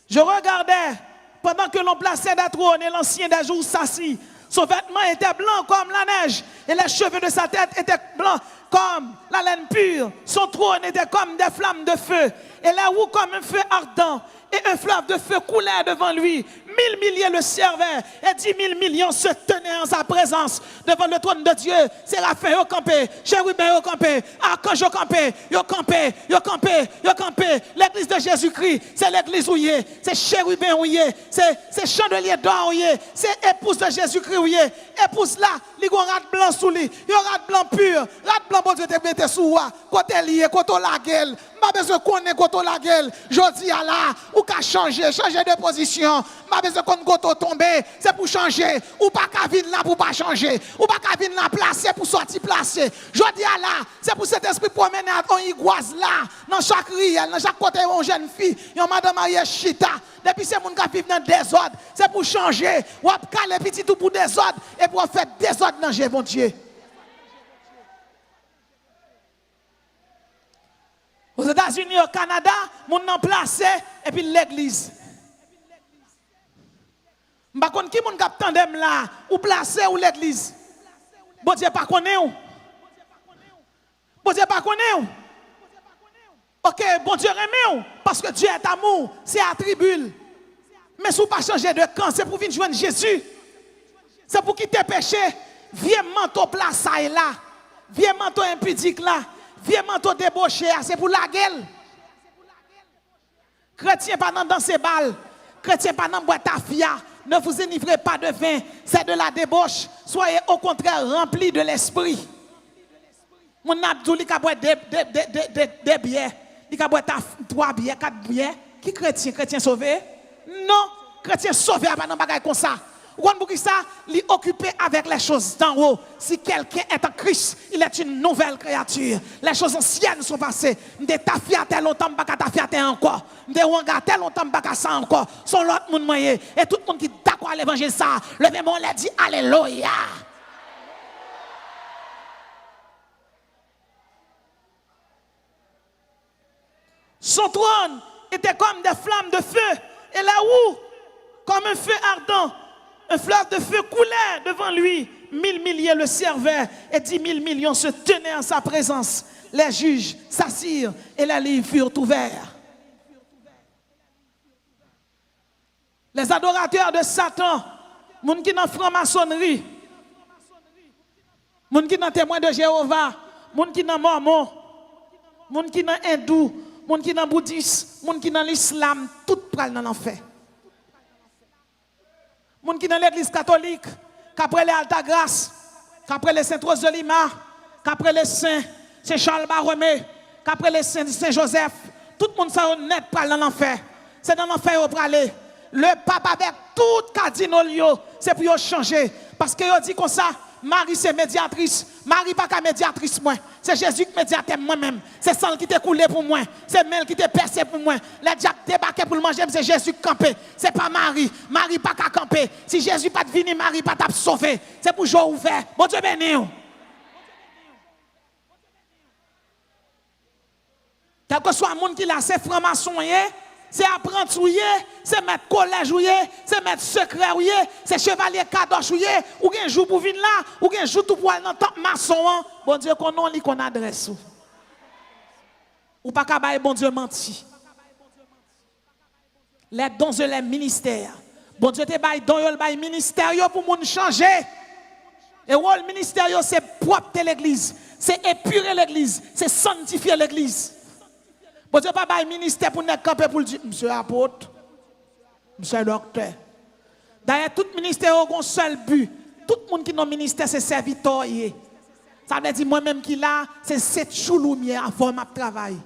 Je regardais pendant que l'on plaçait des trônes et l'ancien des jours s'assit. Son vêtement était blanc comme la neige et les cheveux de sa tête étaient blancs comme la laine pure. Son trône était comme des flammes de feu et les roues comme un feu ardent. Et un fleuve de feu coulait devant lui. 1000 milliers le servaient et 10 000 millions se tenaient en sa présence devant le trône de Dieu. Séraphins au campé, chérubins au campé, archanges au campé, au campé, au campé, au campé. L'église de Jésus-Christ, c'est l'église où il est, c'est chérubins où il est, c'est chandelier d'or où il est, c'est épouse de Jésus-Christ où il est. Épouse là, il y a un rat blanc sous lui, il y a un rat blanc pur, rat blanc bon Dieu te mette sous moi, côté lié, côté la gueule. M'a besoin qu'on ait goto la gueule. Jodi à là, ou qu'à changer de position. M'a besoin qu'on goto tomber, c'est pour changer. Ou pas qu'à venir là pour pas changer. Ou pas qu'à venir là placer pour sortir placer. Jodi à là, c'est pour cet esprit promener à ton iguase là, dans chaque riel, dans chaque côté une jeune fille, une madame mariée chita. Depuis c'est moun qui vivent dans désordre, c'est pour changer. Ou à caler petit tout pour désordre et pour faire désordre dans mon Dieu. Aux États-Unis, au Canada, moun nan placé et puis l'église. M'pa konn ki moun k'ap tandem là, ou placé ou l'église. Bon Dieu pas connaît ou. Bon Dieu pas connaît ou. OK, bon Dieu remet ou parce que Dieu est amour, c'est attribut. Mais si vous pas changer de camp, c'est pour venir joindre Jésus. C'est pour quitter péché. Viens manteau placé là. Viens manteau impudique là. Viens manteau débauché, c'est pour la gueule. Chrétien pas dans ses balles. Chrétien pas dans boîte à fia. Ne vous enivrez pas de vin, c'est de la débauche. Soyez au contraire remplis de l'esprit. Mon abdou li ka boit des bières, li ka boit 3 bières, 4 bières. Qui chrétien sauvé? Non, chrétien sauvé pas dans bagay comme ça. Pour ça, il est occupé avec les choses d'en haut. Si quelqu'un est en Christ, il est une nouvelle créature. Les choses anciennes sont passées. Je suis tafiaté longtemps, je ne suis pas encore. Je suis wangaté longtemps, je ne suis pas ça encore. Son l'autre monde moyen. Et tout le monde qui est d'accord à l'évangile, ça, levez-moi, on l'a dit Alléluia. Son trône était comme des flammes de feu. Et là où, comme un feu ardent, un fleuve de feu coulait devant lui. 1000 milliers le servaient et 10 000 millions se tenaient en sa présence. Les juges s'assirent et les livres furent ouverts. Les adorateurs de Satan, les qui dans franc-maçonnerie, les qui dans témoins de Jéhovah, les qui dans Mormon, les qui dans hindou, les qui dans bouddhisme, les qui dans l'islam, tout pral dans l'enfer. Les qui dans l'église catholique, qu'après les Alta Grâce, qu'après les Saint-Rose de Lima, qu'après les Saint Charles Baromé, qu'après les Saint Joseph, tout le monde s'est net pral dans l'enfer. C'est dans l'enfer où aller. Le pape avec tout cardinal, c'est pour changer. Parce que dit comme ça, Marie c'est médiatrice. Marie pas qu'à médiatrice moi. C'est Jésus qui médiateur moi-même. C'est sang qui t'est coulé pour moi. C'est Mel qui t'est percé pour moi. Les diables débarqué pour le manger, c'est Jésus qui campé. C'est pas Marie. Marie pas qu'à camper. Si Jésus pas venu, Marie pas t'a sauvé. C'est pour jour ouvert. Bon Dieu béni. Quel que soit le monde qui l'a, c'est franc-maçon, c'est apprendre souiller, c'est mettre collège ouillé, c'est mettre secret ouillé, c'est chevalier kadosh ouillé, ou gen jour pour venir là, ou gen jour tout pour aller dans le maçon. Bon Dieu, qu'on lit qu'on adresse. Ou pas qu'à bailler bon Dieu menti. Les dons et les ministères. Bon Dieu te baille don yo le baille ministère pour moun changer. Et le ministère c'est propre l'église, c'est épurer l'église, c'est sanctifier l'église. Bon Dieu, pas un ministère pour nous camper pour dire, monsieur apôtre, monsieur docteur. D'ailleurs, tout ministère a un seul but. Tout le monde qui est dans le ministère, c'est serviteur. Ça veut dire, moi-même qui là, c'est 7 jours avant ma travail.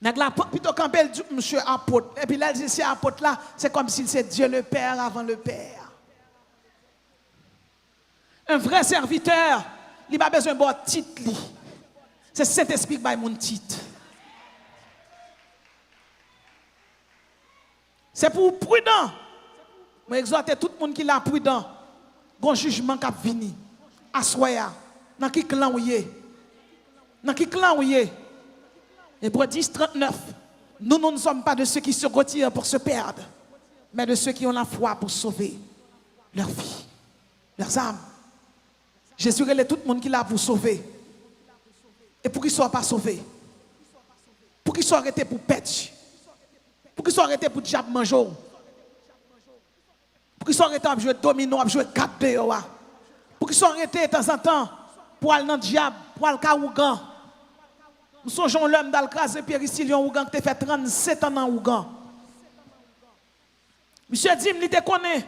Nèg la plutôt camper monsieur apôtre. Et puis là, c'est apôtre là, c'est comme si c'est Dieu le Père avant le Père. Un vrai serviteur. Il n'a pas besoin de titre. C'est Saint-Esprit qui a mon titre. C'est pour prudent. Je exhorte tout le monde qui est prudent. Bon jugement qui vient. Assoya. Dans qui clan ou yé? Dans qui clan ou yé? Hébreux 10, 39. Nous ne sommes pas de ceux qui se retirent pour se perdre, mais de ceux qui ont la foi pour sauver leur vie, leurs âmes. Jésus relève tout le monde qui l'a pour sauver. Et pour qu'ils ne soient pas sauvés. Pour qu'ils soient arrêtés pour perdre. Pour qu'ils soient arrêtés pour diable manger. Pour qu'ils soient arrêtés pour jouer domino, pour jouer 4D. Pour qu'ils soient arrêtés de temps en temps pour aller dans le diable, pour aller dans le Ougan. Nous songeons l'homme dans le crase et Pierre Ougan qui a fait 37 ans dans Ougan. Monsieur Dim, il te connaît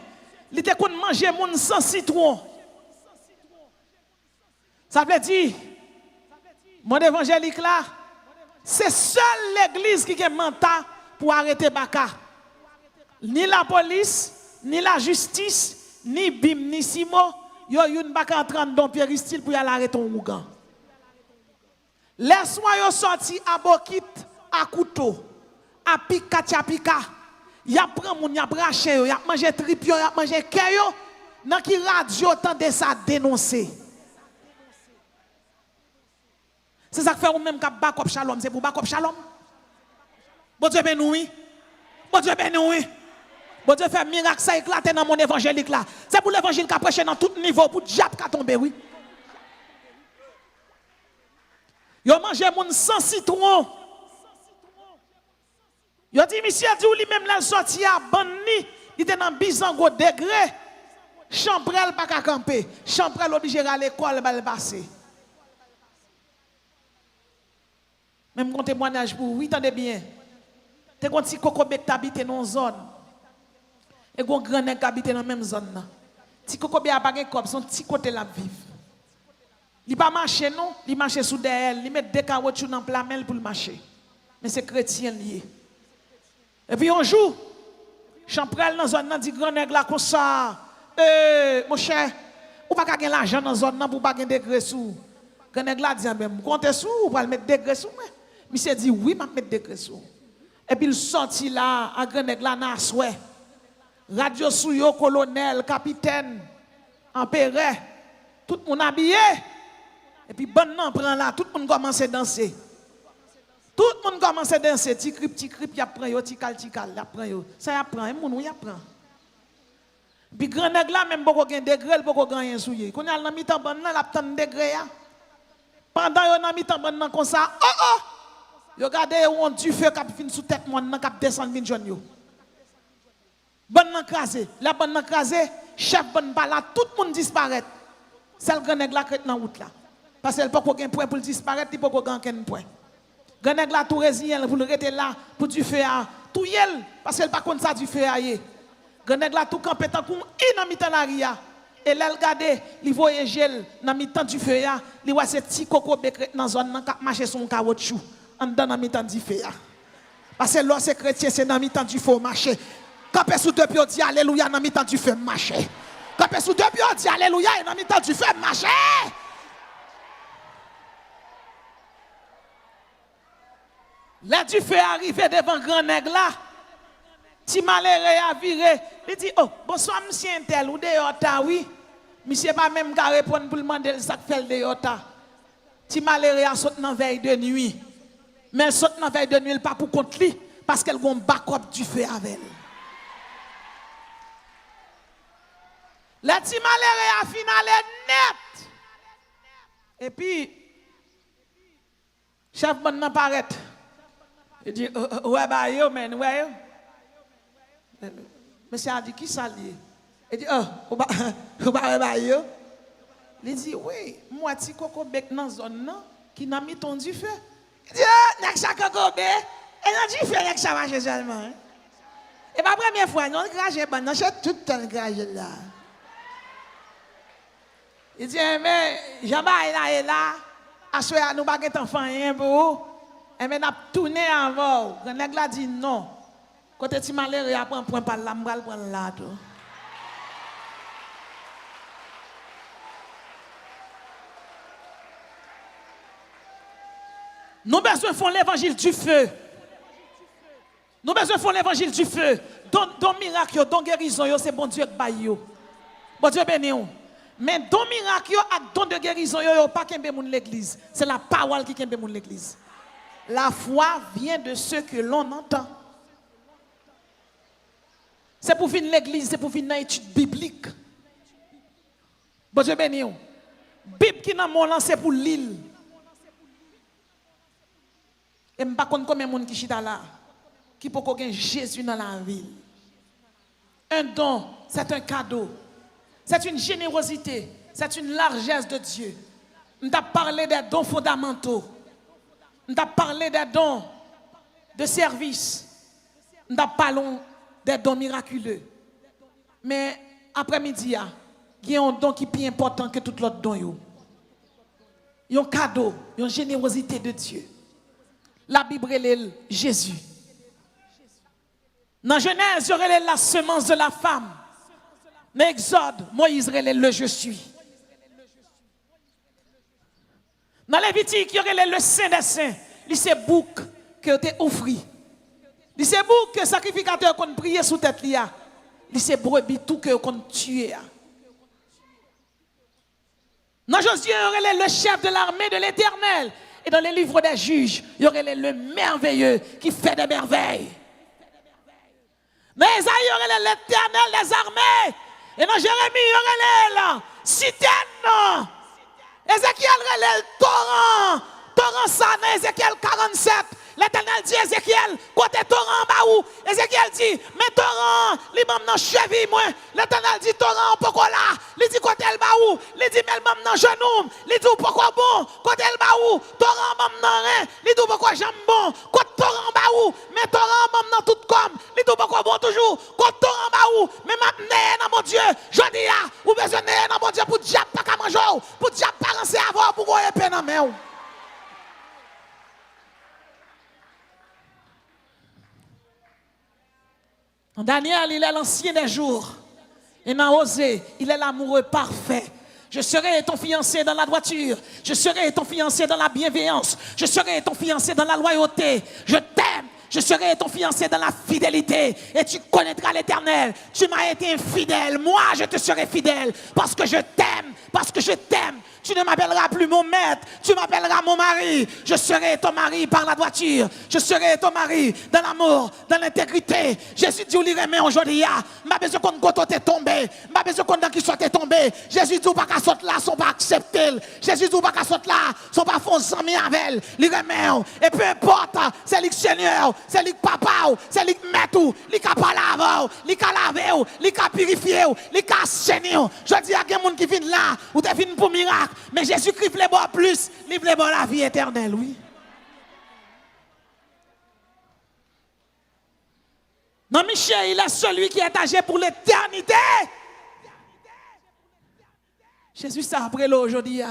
manger moun sans citron. Ça veut dire, mon évangélique là, c'est seule l'église qui a mandat pour arrêter Baka. Ni la police, ni la justice, ni Bim, ni Simo, yo yon Baka en train de Pierre Style pour y aller arrêter un Ougan. Laisse-moi yo sorti à Bokit, à couteau, à pika tchapika. Ya prend moun, ya braché yo, ya mangé trip yo, ya mangé kè yo, nan ki radio tande ça dénoncer. C'est ça que fait ou même k'ap bakop shalom, c'est pour bakop shalom. Bon Dieu ben oui. Bon Dieu ben oui. Bon Dieu fait miracle ça éclater dans mon évangélique là. C'est pour l'évangile qu'a prêché dans tout niveau pour diable qu'a tombé oui. Yo mangé moun sans citron. Yo dit monsieur dit ou lui même là sorti à bandi, il était dans bizango degré. Chambrel pas qu'à camper. Chambrel obligé à l'école va le passer. Même mon témoignage pour oui, tendez bien. T'es quand si coco bec t'habite dans une zone. Et gon grand nèg habite dans la même zone là. Si coco bec a pas gen cop, son petit côté la vivre. Il pas marcher non, il marche sous derrière, il met des caoutchouc dans plamel pour le marcher. Mais c'est chrétien lié. Et puis un jour, Champrel dans zone nan dit grand nèg là comme ça. Mon cher, ou pas gagner l'argent dans zone nan pour pas gagner degré sous. Grand nèg là dit même compter sous ou pas mettre degré sous. Monsieur dit oui, m'a mettre degré sous. Et puis il sorti là à grand nèg là na souhait. Radio sou yo colonel, capitaine, empereur, tout le monde habillé. Et puis bon nan prend là, tout le monde commence à danser. Tout le monde commence à danser, petit crip, y a prend yo, petit cal, y a prend yo. Ça y a prend, moun y a prend. Puis grand nèg là même beaucoup gen degré, beaucoup gagner souillé. Qu'on a dans mi-temps bon nan, la tan degré ya. Pendant yo dans mi-temps bon nan comme ça, oh! Yo gade on du feu qui fin sous tête moun nan qui descend vinn joun yo. Bon nan krasé, la bon nan krasé, chef bon pas là, tout le monde disparaît. C'est le grand nèg là qui est dans route là. Parce qu'elle pas aucun point pour disparaître, il pas aucun point. Grand nèg là tout résilient pour le rester là pour du feu à tout yel parce qu'elle pas contre ça du feu à yé. Grand nèg là tout campé tant qu'on dans mi-temps l'aria. Et là regarder, il voyait gel dans mi-temps du feu à, il voit ces petits coco bec dans zone nan cap marcher son caoutchouc en dans mi-temps du feu à. Parce que lorsque chrétien c'est dans mi-temps du feu marcher. Quand sous deux pieds dit alléluia dans mi-temps du feu marcher. Quand sous deux pieds dit alléluia dans mi-temps du feu marcher. Là du feu arrivé devant grand nèg là. Ti malheureux a viré, il dit oh bonsoir monsieur Intel ou dehors ta oui. Monsieur pas même qu'à répondre pour demander ça fait le dehors ta. Ti malheureux a sauté dans veille de nuit. Mais saute dans veille de nuit pas pour compte lui parce qu'elle gon backup du feu avec elle. La ti malheureux a finale net. Et puis chef bon nan paraît. Il dit ouais bah yo men ouais. Monsieur a dit qui ça lié? Il dit ou bah yo. Il dit oui, moi ti coco bec dans zone nan qui n'a mis ton du feu. Il dit n'a cha coco bec et n'a du feu n'a cha marcher seulement. Et pas première fois non grage bon non tout le temps grage là. Il dit mais Jean-Baptiste est là à soir nous pas get enfant rien pour et mais n'a tourné avant. Quand nèg la dit non. Côté ti malheureux a prend point par là m'bral prendre là tout. Nous besoin font l'évangile du feu. Nous besoin font l'évangile du feu. Don miracle, don guérison yo c'est bon Dieu qui baille yo. Bon Dieu béni yo. Mais don miracle yo ak don de guérison yo pas kembe moun l'église. C'est la parole qui kembe moun l'église. La foi vient de ce que l'on entend. C'est pour venir l'église, c'est pour venir dans l'étude biblique. Bon Dieu béni. Bible qui dans mon c'est pour l'île. Et je ne sais pas combien de monde qui chita là, qui peut gagner Jésus dans la ville. Un don, c'est un cadeau. C'est une générosité, c'est une largesse de Dieu. On t'a parlé des dons fondamentaux. On t'a parlé des dons de service. On t'a parlé des dons miraculeux. Mais après-midi, il y a un don qui est plus important que tout l'autre don. Il y a un cadeau, il y a une générosité de Dieu. La Bible est Jésus. Dans Genèse, il y aurait la semence de la femme. Dans Exode, Moïse relève le je suis. Dans Lévitique, il y aurait le saint des saints. C'est bouc que tu offert. C'est bouc que le sacrificateur qu'on prié sous tête. C'est brebis tout que qu'on tué. Dans Josué, il y aurait le chef de l'armée de l'Éternel. Et dans les livres des juges, il y aurait le merveilleux qui fait des merveilles. Dans Isaïe, il y aurait l'Éternel des armées. Et dans Jérémie, il y aurait le citerne. Ézéchiel, il y aurait le torrent. Torrent ça dans Ézéchiel 47. L'Éternel dit Ézéchiel, côté torrent en bas où Ézéchiel dit, mais torrent, il m'a dans cheville moi. L'Éternel dit torrent pourquoi là? Il dit côté le bas où? Il dit mais m'a dans genou. Il dit pourquoi bon? Côté le bas où? Torrent m'a dans rein. Il dit pourquoi j'aime bon? Côté torrent en bas où? Mais torrent m'a dans tout comme. Il dit pourquoi bon toujours? Côté torrent en bas où? Mais m'a dans mon Dieu. Je dis ou besoin dans mon Dieu pour diable pas qu'à manger, pour diable pas lancer avant pour qu'on ait peine en main. Daniel, il est l'ancien des jours. Et dans Osée, il est l'amoureux parfait. Je serai ton fiancé dans la droiture. Je serai ton fiancé dans la bienveillance. Je serai ton fiancé dans la loyauté. Je t'aime. Je serai ton fiancé dans la fidélité. Et tu connaîtras l'Éternel. Tu m'as été infidèle. Moi, je te serai fidèle. Parce que je t'aime. Parce que je t'aime. Tu ne m'appelleras plus mon maître, tu m'appelleras mon mari. Je serai ton mari par la droiture. Je serai ton mari dans l'amour, dans l'intégrité. Jésus dit, il remet aujourd'hui. Ma besoin qu'on goto t'est tombé. Ma besoin qu'on qui soit tombé. Jésus dit, pas qu'à sauter là, sont pas acceptés. Jésus dit, pas qu'à sauter là, sont pas font amis avec. Il remet. Et peu importe, c'est lui Seigneur, c'est lui papa, c'est lui maître, lui qui parle avant, lui qui laver, lui qui purifier, lui qui assainir. Je dis à quelqu'un qui vient là, ou t'es venu pour miracle. Mais Jésus-Christ les boire plus, livre les boire la vie éternelle, oui. Non, Michel, il est celui qui est âgé pour l'éternité. Jésus, ça après l'eau aujourd'hui.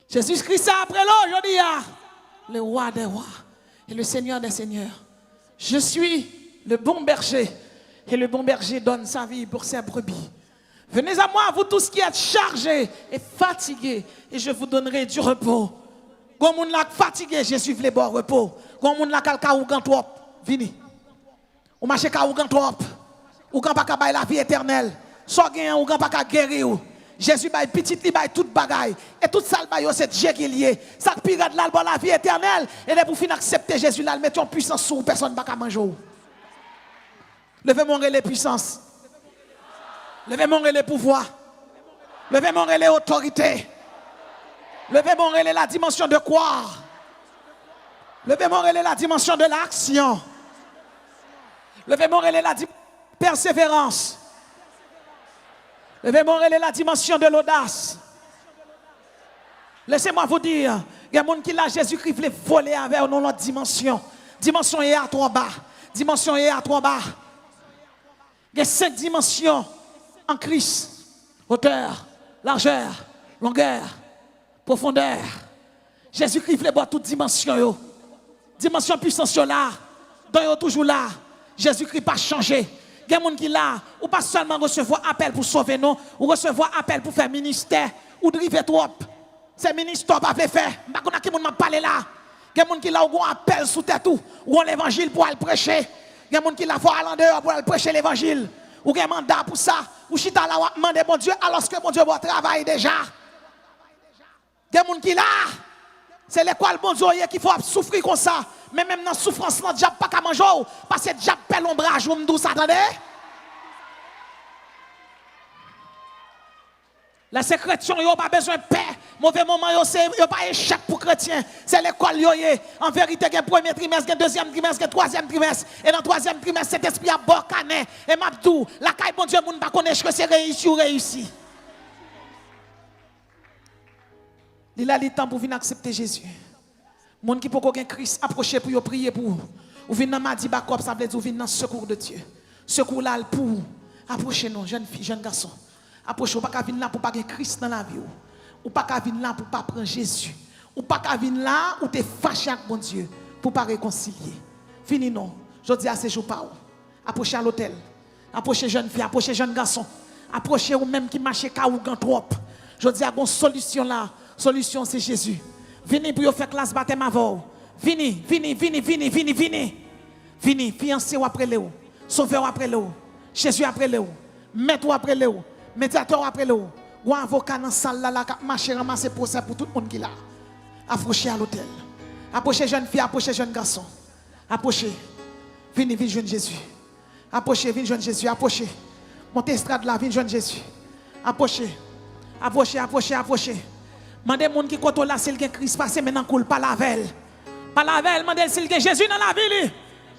Jésus-Christ, ça après l'eau aujourd'hui. Le roi des rois et le Seigneur des seigneurs. Je suis le bon berger et le bon berger donne sa vie pour ses brebis. Venez à moi, vous tous qui êtes chargés et fatigués, et je vous donnerai du repos. Quand vous êtes fatigué, Jésus veut bon repos. Quand vous êtes trop, venez. Ou marchez trop, ou quand pas la vie éternelle. Soit gagnant ou quand pas guérir. Jésus baille petit, il baille toute bagaille. Et tout ça, c'est Dieu qui est lié. Ça pirate là, la vie éternelle. Et là, pour finir accepter Jésus là, mettez en puissance sur personne ne va manger. Levez mon relais puissance. Levez mon relais pouvoir. Levez mon relais autorité. Levez mon relais la dimension de croire. Levez mon relais la dimension de l'action. Levez mon relais la persévérance. Levez mon relais la dimension de l'audace. Laissez-moi vous dire, il y a des gens qui là, Jésus-Christ voulait voler avec nous notre dimension. Dimension est à trois bas. Dimension est à trois bas. Il y a 5 dimensions en Christ. Hauteur, largeur, longueur, profondeur. Jésus-Christ voulait boire toutes dimensions. Dimension puissance là. Donc toujours là. Jésus-Christ pas changé. Il y a des gens qui là, ou pas seulement recevoir appel pour sauver nous, ou recevoir appel pour faire ministère, ou driver trop. C'est ministère pas fait faire. Je ne sais pas qui m'a parlé là. Il y a des gens qui là, ou ont appel sous tête ou ont l'évangile pour aller prêcher. Il y a des gens qui là, faut aller en dehors pour aller prêcher l'évangile. Ou un mandat pour ça. Ou chita là, demander bon Dieu, alors que mon Dieu va travailler déjà. Il y a des gens qui là, C'est l'école bon Dieu qui faut souffrir comme ça. Mais même dans la souffrance, le diable pas qu'à manger. Parce que le diable perd l'ombrage. Vous me dites ça, attendez? Les chrétiens, ils n'ont pas besoin de paix. Mauvais moment, ils n'ont pas échec pour les chrétiens. C'est l'école. En vérité, il y a le premier trimestre, il y a le deuxième trimestre, il y a le troisième trimestre. Et dans le troisième trimestre, cet esprit a borcané. Et Mabdou, la caille, bon Dieu, ne pas connaître que c'est réussi ou réussi. Il a le temps pour venir accepter Jésus. Les gens qui peuvent avoir Christ approcher pour prier pour vous. Ou venir dans Madi Bakop, ça veut dire ou venir dans le secours de Dieu. Secours là pour approcher nous, jeunes filles, jeunes garçons. Approche, ou pas qu'à venir là pour pas gagner Christ dans la vie. Ou pas qu'à venir là pour pas prendre Jésus. Ou pas qu'à venir là ou t'es fâché avec mon Dieu pour pas réconcilier. Fini non. Je dis à ces jours pas. Approchez à l'hôtel. Approchez jeune fille, approchez jeune garçon. Approchez ou même qui marche ou gan trop. Je dis à une solution là. Solution c'est Jésus. Venez pour faire classe baptême avant. Venez. Venez, fiancé ou après Léo. Sauveur après Léo. Jésus après Léo. Maître après Léo. Médiateur après le ou avocat dans la salle là qui marche ramasser procès pour tout le monde qui là. Approchez à l'hôtel. Approchez jeune fille, approchez jeune garçon. Approchez. Venez jeune Jésus. Approchez, venez jeune Jésus. Approchez. Montez estrade là, venez jeune Jésus. Approchez. Mandez monde qui côté là s'il y a Christ passé maintenant coule pas la veille. Pas la veille, mandez s'il y a Jésus dans la ville.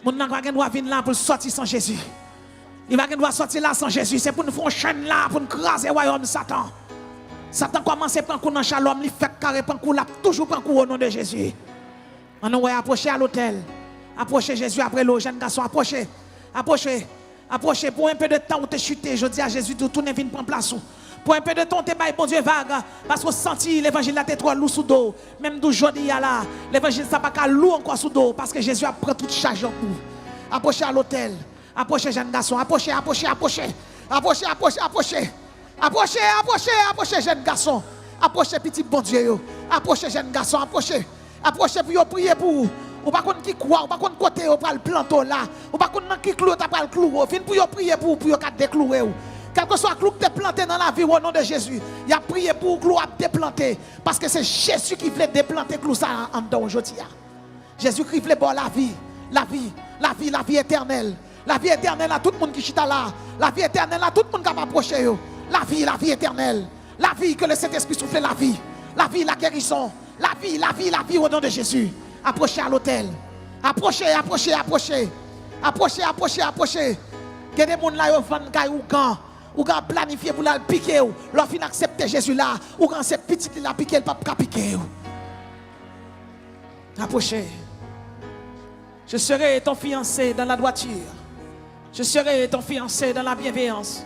Monde n'a pas droit venir là pour sortir sans Jésus. Il va devoir sortir là sans Jésus. C'est pour nous faire une chaîne là, pour nous craser le royaume de Satan. Satan commence à prendre coup dans Shalom, il fait carré, prend coup là, toujours prend coup au nom de Jésus. On va approcher à l'hôtel. Approchez Jésus après l'eau, jeune garçon, approchez. Pour un peu de temps où tu es chuté, je dis à Jésus, tout tourne, viens prendre place. Pour un peu de temps, tu es bon Dieu vague. Parce qu'on senti l'évangile là, tu es trop lourd sous dos. Même d'aujourd'hui, là, l'évangile, ça pas qu'à lourd encore sous dos. Parce que Jésus a pris toute charge en vous. Approchez à l'hôtel. Approchez, jeune garçon. Approchez, jeune garçon. Approchez, petit bon Dieu. Approchez, jeune garçon. Approchez pour prier pour vous. Ou pas qu'on qui croit, ou pas qu'on côté, ou pas le planton là. Ou pas qu'on qui clou, ou pas le clou. Fin pour prier pour vous, pour vous déclouer. Quel que soit le clou que tu planté dans la vie au nom de Jésus, il a prié pour le clou à déplanter. Parce que c'est Jésus qui voulait déplanter le clou ça en dedans aujourd'hui. Jésus qui voulait boire la vie éternelle. La vie éternelle à tout le monde qui chita là. La vie éternelle à tout le monde qui va approcher. La vie éternelle. La vie que le Saint-Esprit souffle la vie. La vie, la guérison. La vie au nom de Jésus. Approchez à l'hôtel. Approchez. Il y a des gens là qui ont planifié pour la piquer. Leur fin accepter Jésus là. Ou quand c'est petit, il a piqué, il ne peut pas piquer. Approchez. Je serai ton fiancé dans la droiture. Je serai ton fiancé dans la bienveillance.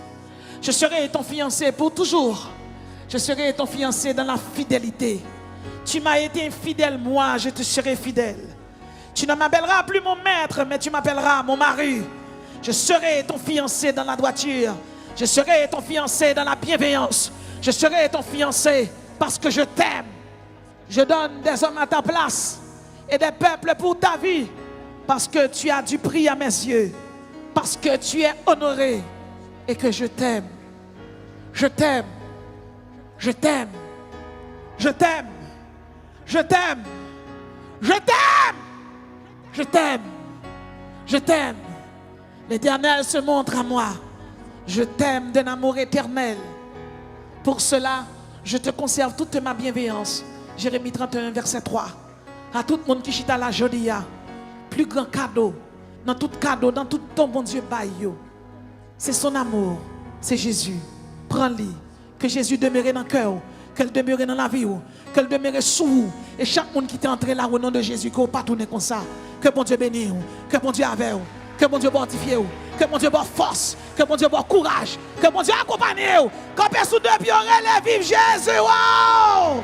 Je serai ton fiancé pour toujours. Je serai ton fiancé dans la fidélité. Tu m'as été fidèle, moi je te serai fidèle. Tu ne m'appelleras plus mon maître, mais tu m'appelleras mon mari. Je serai ton fiancé dans la droiture. Je serai ton fiancé dans la bienveillance. Je serai ton fiancé parce que je t'aime. Je donne des hommes à ta place et des peuples pour ta vie. Parce que tu as du prix à mes yeux. Parce que tu es honoré et que je t'aime. Je t'aime. Je t'aime. Je t'aime. Je t'aime. Je t'aime. Je t'aime. Je t'aime. L'Éternel se montre à moi. Je t'aime d'un amour éternel. Pour cela, je te conserve toute ma bienveillance. Jérémie 31, verset 3. À tout le monde qui chita la jodia. Plus grand cadeau, dans tout ton bon Dieu bail, c'est son amour, c'est Jésus. Prends-le, que Jésus demeure dans le cœur, qu'elle demeure dans la vie, qu'elle demeure sous vous. Et chaque monde qui est entré là au nom de Jésus, qu'on ne pas tourner comme ça. Que bon Dieu bénisse, que bon Dieu avec vous, que bon Dieu fortifie, que bon Dieu bonne force, que bon Dieu bonne courage, que bon Dieu accompagne vous. Quand sous deux pieds, relève, vive Jésus. Wow!